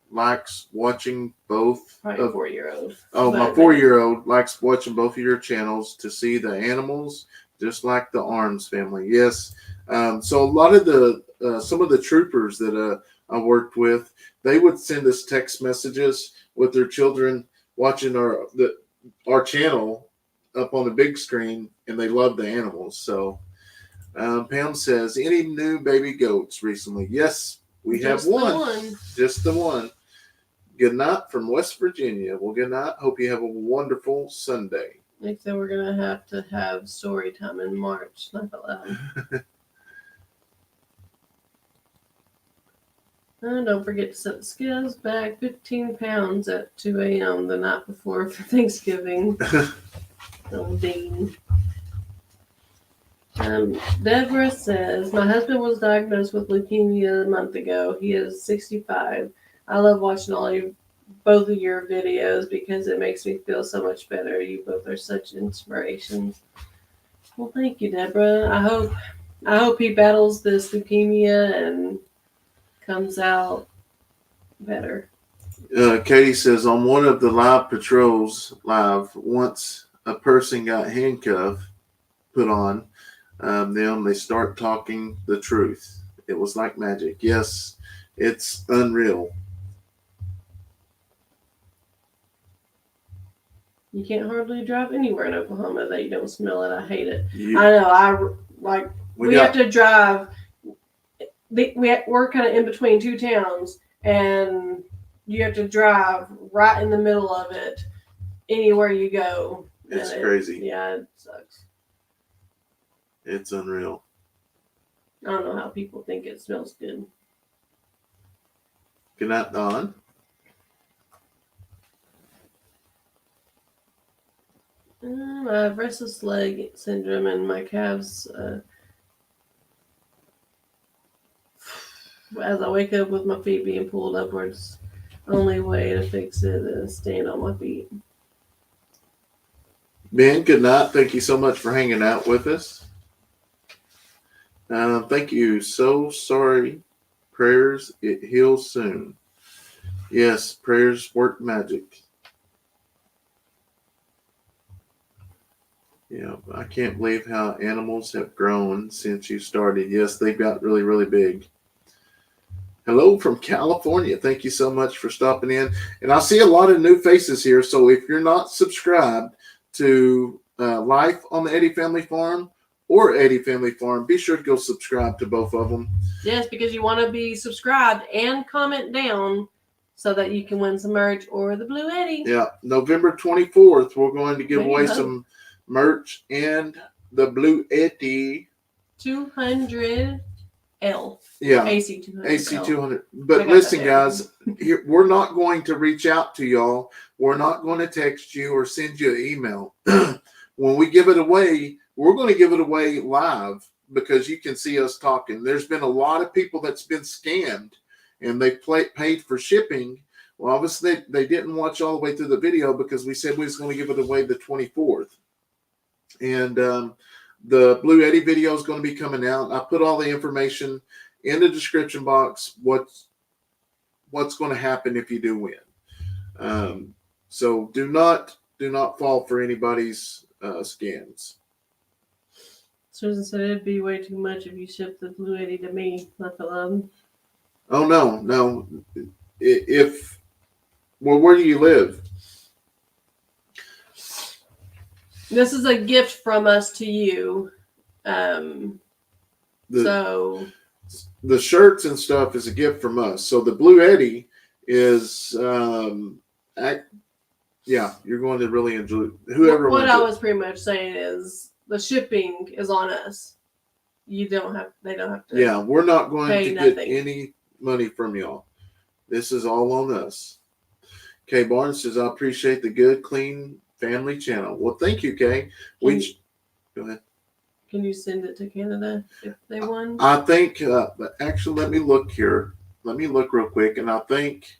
likes watching both. Probably a 4-year-old. Oh, my 4-year-old likes watching both of your channels to see the animals, just like the Arms family. Yes. So a lot of some of the troopers that I worked with, they would send us text messages with their children watching our channel up on the big screen, and they love the animals. So Pam says, any new baby goats recently? Yes, we have one. Just the one. Good night from West Virginia. Well, good night. Hope you have a wonderful Sunday. Like so we're going to have story time in March. Not allowed. And don't forget to set the scales back 15 pounds at 2 a.m. the night before for Thanksgiving. Oh, Dean. Deborah says, my husband was diagnosed with leukemia a month ago. He is 65. I love watching both of your videos because it makes me feel so much better. You both are such inspirations. Well, thank you, Deborah. I hope he battles this leukemia and comes out better. Katie says, on one of the live patrols once a person got handcuffed put on them, they start talking the truth. It was like magic. Yes, it's unreal. You can't hardly drive anywhere in Oklahoma that you don't smell it. I hate it. I know. We have to drive. We're kind of in between two towns, and you have to drive right in the middle of it anywhere you go. It's crazy. Yeah, it sucks. It's unreal. I don't know how people think it smells good. Good night, Dawn. I have restless leg syndrome, and my calves, as I wake up with my feet being pulled upwards, only way to fix it is stand on my feet. Ben, good night. Thank you so much for hanging out with us. Thank you. So sorry. Prayers, it heals soon. Yes, prayers work magic. Yeah, I can't believe how animals have grown since you started. Yes, they've got really, really big. Hello from California. Thank you so much for stopping in. And I see a lot of new faces here. So if you're not subscribed to Life on the Eddy Family Farm or Eddy Family Farm, be sure to go subscribe to both of them. Yes, because you want to be subscribed and comment down so that you can win some merch or the Blue Eddy. Yeah, November 24th, we're going to give There you away go. some merch and the Blue Eddy. 200L. Yeah, AC 200. AC 200. I But got listen, that down. guys, we're not going to reach out to y'all. We're not going to text you or send you an email. When we give it away, we're going to give it away live because you can see us talking. There's been a lot of people that's been scammed and they paid for shipping. Well, obviously, they didn't watch all the way through the video because we said we was going to give it away the 24th. And the Blue Eddy video is going to be coming out. I put all the information in the description box. What's going to happen if you do win? So do not fall for anybody's scams. Susan said it'd be way too much if you shipped the Blue Eddy to me, left alone. Oh no. Where do you live? This is a gift from us to you. The shirts and stuff is a gift from us. So the Blue Eddy is, you're going to really enjoy. Whoever. What I was pretty much saying is the shipping is on us. They don't have to. Yeah, we're not going to nothing. get any money from y'all. This is all on us. Kay Barnes says, I appreciate the good, clean family channel. Well, thank you, Kay. Go ahead. Can you send it to Canada if they won? I think, actually, let me look here. Let me look real quick, and I think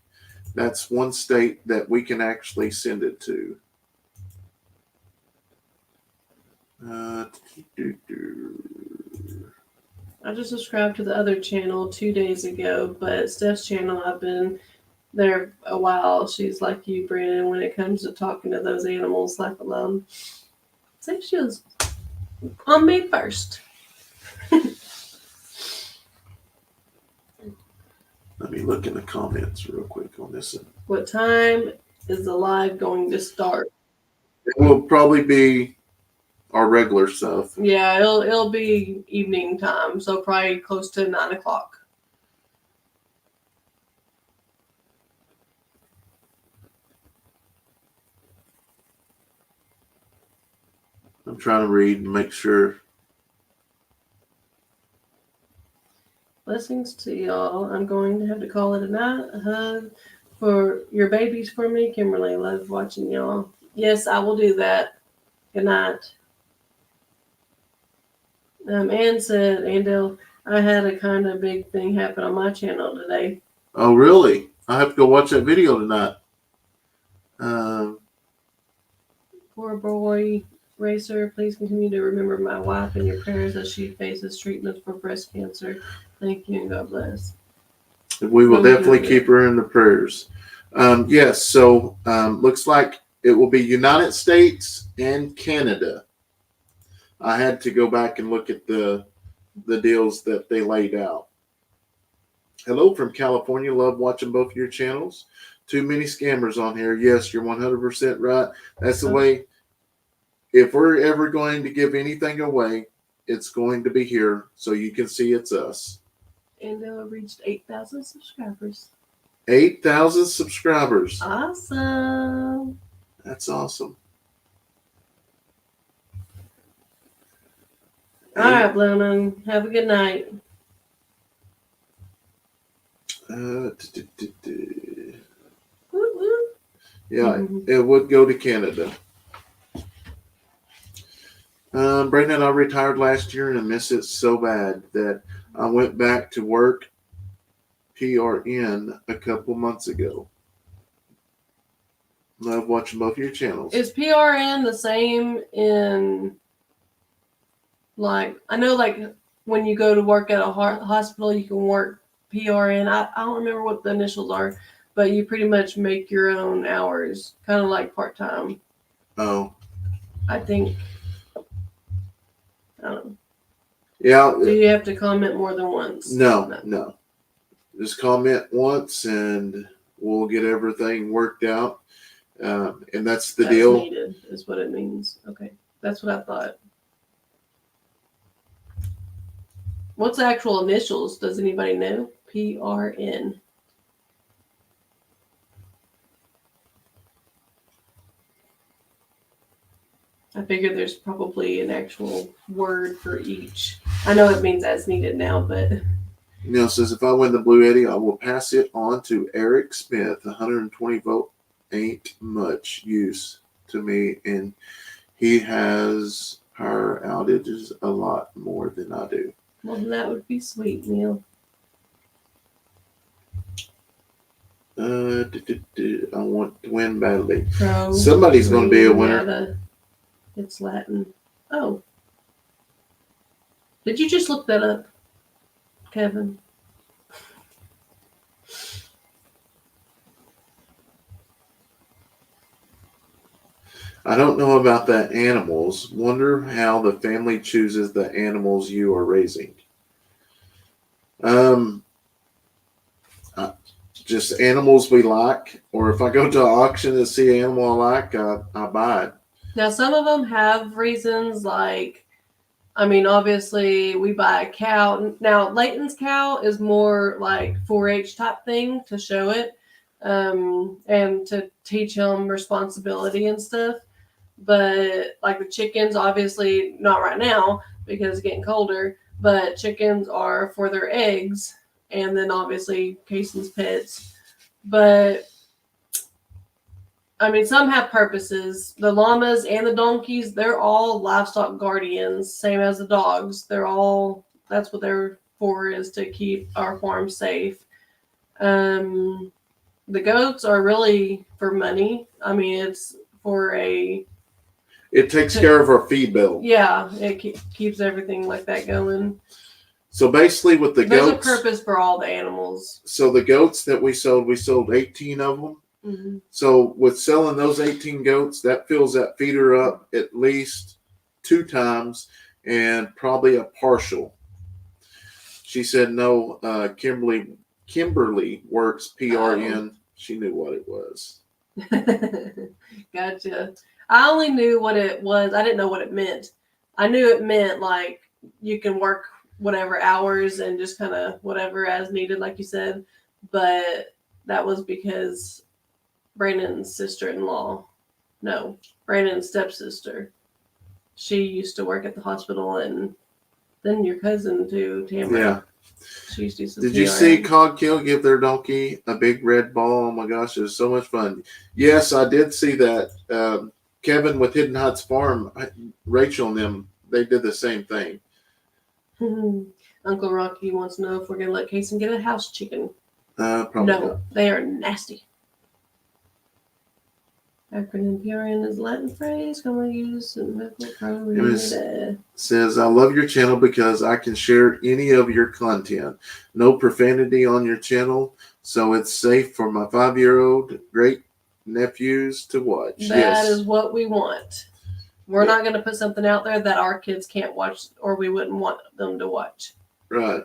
that's one state that we can actually send it to. I just subscribed to the other channel 2 days ago, but Steph's channel, I've been there a while. She's like you, Brandon, when it comes to talking to those animals, like alone. So she was on me first. Let me look in the comments real quick on this. What time is the live going to start? It will probably be our regular stuff. Yeah, it'll be evening time, so probably close to 9 o'clock. I'm trying to read and make sure. Blessings to y'all. I'm going to have to call it a night. A hug for your babies for me. Kimberly, love watching y'all. Yes, I will do that. Good night. Ann said, Andel, I had a kind of big thing happen on my channel today. Oh, really? I have to go watch that video tonight. Poor boy racer, please continue to remember my wife in your prayers as she faces treatment for breast cancer. Thank you and God bless. We will definitely keep her in the prayers. Yes, so looks like it will be United States and Canada. I had to go back and look at the deals that they laid out. Hello from California. Love watching both of your channels. Too many scammers on here. Yes, you're 100% right. That's the way. If we're ever going to give anything away, it's going to be here so you can see it's us. And reached 8,000 subscribers. 8,000 subscribers. Awesome. That's awesome. All right, Blumen. Have a good night. Yeah, it would go to Canada. Brandon, I retired last year and I miss it so bad that I went back to work PRN a couple months ago. Love watching both of your channels. Is PRN the same in, like, I know, like, when you go to work at a hospital, you can work PRN. I don't remember what the initials are, but you pretty much make your own hours, kind of like part-time. Oh. I think. I don't know. Yeah. Do you have to comment more than once? No. Just comment once and we'll get everything worked out. And that's the deal. Needed is what it means. Okay. That's what I thought. What's the actual initials? Does anybody know? PRN. I figured there's probably an actual word for each. I know it means as needed now, but. Neil says, if I win the Blue Eddy, I will pass it on to Eric Smith. 120 volt ain't much use to me, and he has power outages a lot more than I do. Well, that would be sweet, Neil. I want to win badly. Pro Somebody's going to be a winner. Nada. It's Latin. Oh. Did you just look that up, Kevin? I don't know about the animals. Wonder how the family chooses the animals you are raising. Just animals we like, or if I go to an auction and see an animal I like, I buy it. Now, some of them have reasons, like, I mean, obviously, we buy a cow. Now, Leighton's cow is more like 4-H type thing to show it, and to teach him responsibility and stuff. But like the chickens, obviously not right now because it's getting colder, but chickens are for their eggs, and then obviously Kayson's pets. But I mean, some have purposes. The llamas and the donkeys, they're all livestock guardians, same as the dogs. That's what they're for, is to keep our farm safe. The goats are really for money. I mean, it's for it takes care of our feed bill. Yeah, it keeps everything like that going. So basically with the There's goats. There's a purpose for all the animals. So the goats that we sold 18 of them. Mm-hmm. So with selling those 18 goats, that fills that feeder up at least 2 times and probably a partial. She said no, Kimberly works PRN. Oh. She knew what it was. Gotcha. I only knew what it was. I didn't know what it meant. I knew it meant like you can work whatever hours and just kind of whatever as needed, like you said. But that was because Brandon's Brandon's stepsister, she used to work at the hospital, and then your cousin too, Tamara. Yeah. She used to do some Did you see Cogkill give their donkey a big red ball? Oh my gosh, it was so much fun. Yes, I did see that. Kevin with Hidden Heights Farm, Rachel and them, they did the same thing. Uncle Rocky wants to know if we're going to let Kayson get a house chicken. Probably no, not. They are nasty. Acronym PRN is a Latin phrase. Can we use it says, I love your channel because I can share any of your content. No profanity on your channel, so it's safe for my 5-year-old great nephews to watch. That is what we want. We're not going to put something out there that our kids can't watch, or we wouldn't want them to watch. Right.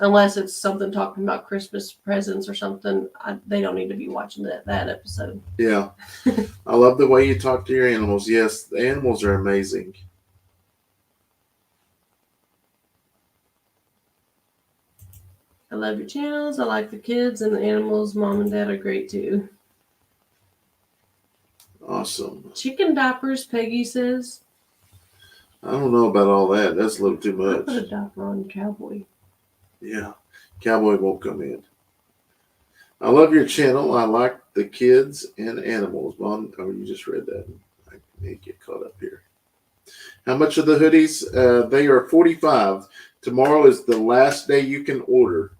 Unless it's something talking about Christmas presents or something. They don't need to be watching that episode. Yeah. I love the way you talk to your animals. Yes, the animals are amazing. I love your channels. I like the kids and the animals. Mom and Dad are great too. Awesome. Chicken diapers, Peggy says. I don't know about all that. That's a little too much. I put a diaper on Cowboy. Yeah. Cowboy won't come in. I love your channel. I like the kids and animals. Mom, you just read that. I need to get caught up here. How much are the hoodies? They are $45. Tomorrow is the last day you can order.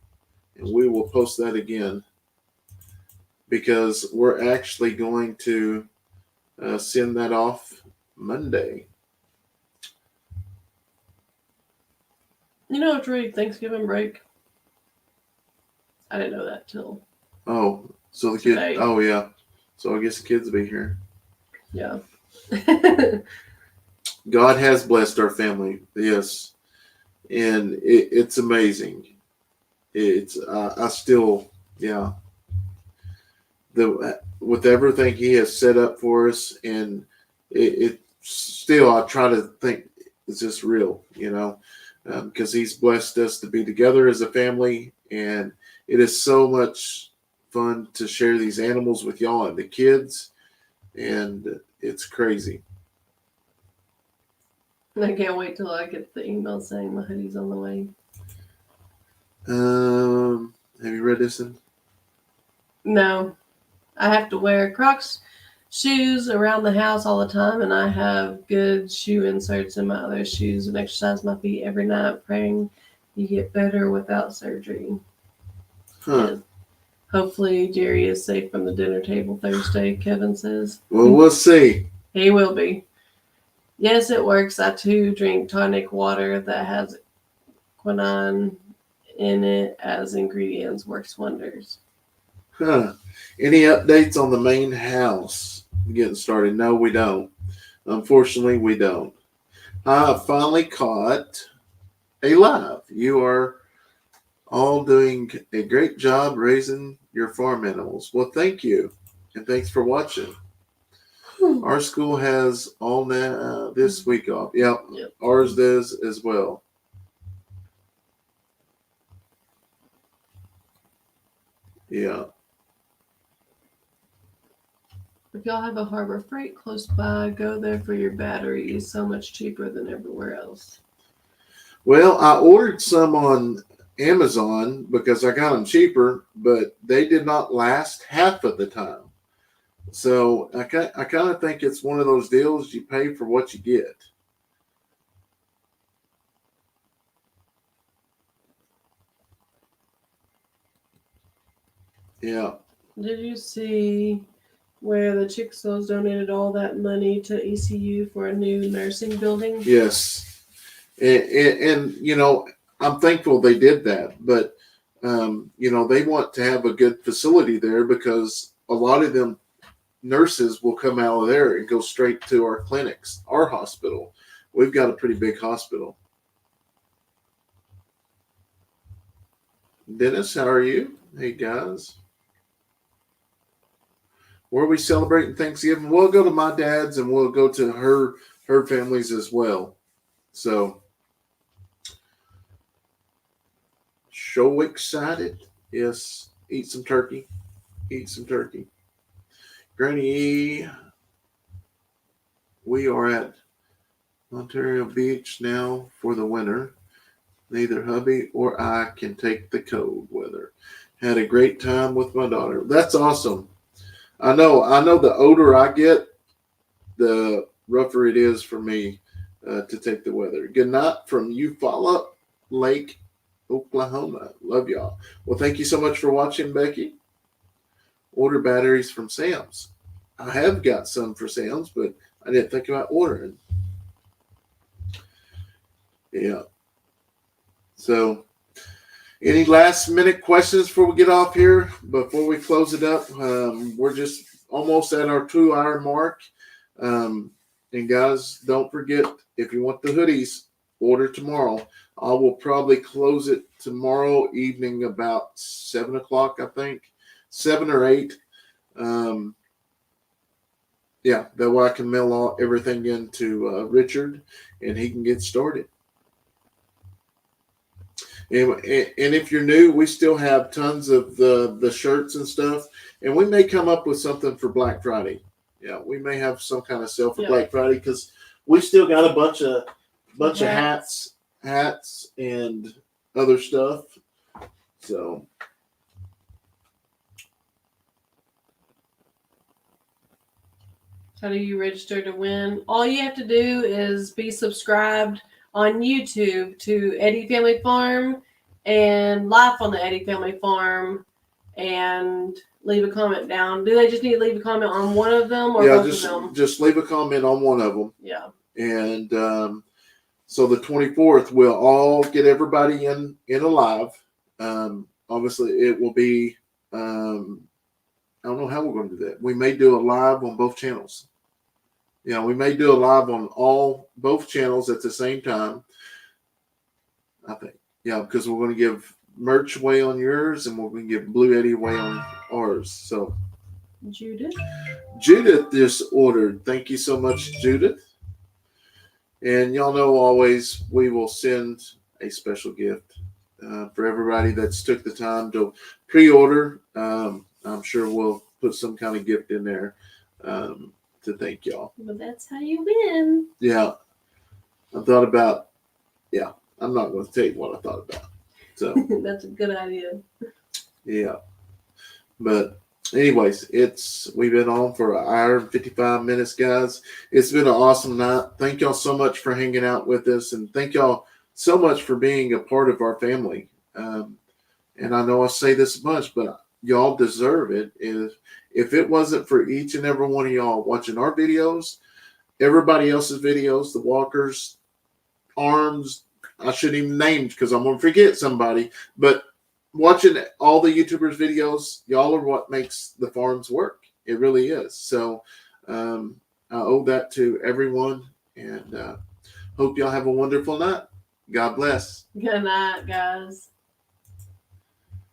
And we will post that again. Because we're actually going to send that off Monday. You know, it's really Thanksgiving break. I didn't know that till Oh, so the today. kid. Oh yeah. So I guess the kids will be here. Yeah. God has blessed our family. Yes, and it's amazing. It's I still yeah the with everything He has set up for us, and it still I try to think, is this real? Because He's blessed us to be together as a family, and it is so much fun to share these animals with y'all and the kids, and it's crazy. I can't wait till I get the email saying my hoodie's on the way. Have you read this one? No, I have to wear Crocs shoes around the house all the time, and I have good shoe inserts in my other shoes and exercise my feet every night, praying you get better without surgery. Huh. Yes. Hopefully Jerry is safe from the dinner table Thursday, Kevin says. Well, we'll see. He will be. Yes, it works. I too drink tonic water that has quinine in it as ingredients. Works wonders. Huh. Any updates on the main house getting started? No, we don't. Unfortunately, we don't. I finally caught a live. You are all doing a great job raising your farm animals. Well, thank you. And thanks for watching. Our school has all this week off. Yep. Ours does as well. Yeah. If y'all have a Harbor Freight close by, go there for your batteries. So much cheaper than everywhere else. Well, I ordered some on Amazon because I got them cheaper, but they did not last half of the time. So I kind of think it's one of those deals you pay for what you get. Yeah. Did you see where the Chickasaws donated all that money to ECU for a new nursing building? Yes. And I'm thankful they did that. But, they want to have a good facility there because a lot of them nurses will come out of there and go straight to our clinics, our hospital. We've got a pretty big hospital. Dennis, how are you? Hey, guys. Where are we celebrating Thanksgiving? We'll go to my dad's and we'll go to her family's as well. So, so excited. Yes, eat some turkey. Eat some turkey. Granny, we are at Ontario Beach now for the winter. Neither hubby or I can take the cold weather. Had a great time with my daughter. That's awesome. I know the older I get, the rougher it is for me to take the weather. Good night from Eufaula Lake, Oklahoma. Love y'all. Well, thank you so much for watching, Becky. Order batteries from Sam's. I have got some for Sam's, but I didn't think about ordering. Yeah. So, any last minute questions before we get off here? Before we close it up, we're just almost at our 2-hour mark. And guys, don't forget, if you want the hoodies, order tomorrow. I will probably close it tomorrow evening about 7 o'clock, I think. 7 or 8. Yeah, that way I can mail everything in to Richard and he can get started. And if you're new, we still have tons of the shirts and stuff. And we may come up with something for Black Friday. Yeah, we may have some kind of sale for Black Friday because we still got a bunch of hats and other stuff. So how do you register to win? All you have to do is be subscribed on YouTube to Eddy Family Farm and Life on the Eddy Family Farm and leave a comment down. Do they just need to leave a comment on one of them or both of them? Just leave a comment on one of them. Yeah. And So the 24th, we'll all get everybody in alive. Obviously, it will be. I don't know how we're going to do that. We may do a live on both channels. Yeah, we may do a live on both channels at the same time. I think. Yeah, because we're going to give merch away on yours, and we're going to give Blue Eddy away on ours. So Judith just ordered. Thank you so much, Judith. And y'all know always we will send a special gift for everybody that's took the time to pre-order. I'm sure we'll put some kind of gift in there to thank y'all. But that's how you win. Yeah. I thought about, I'm not going to tell you what I thought about. So that's a good idea. Yeah. But anyways, we've been on for an hour and 55 minutes, guys. It's been an awesome night. Thank y'all so much for hanging out with us, and thank y'all so much for being a part of our family. And I know I say this much, but y'all deserve it. If it wasn't for each and every one of y'all watching our videos, everybody else's videos, the walkers, arms, I shouldn't even name because I'm going to forget somebody, but watching all the YouTubers' videos, y'all are what makes the farms work. It really is. So I owe that to everyone, and hope y'all have a wonderful night. God bless. Good night, guys.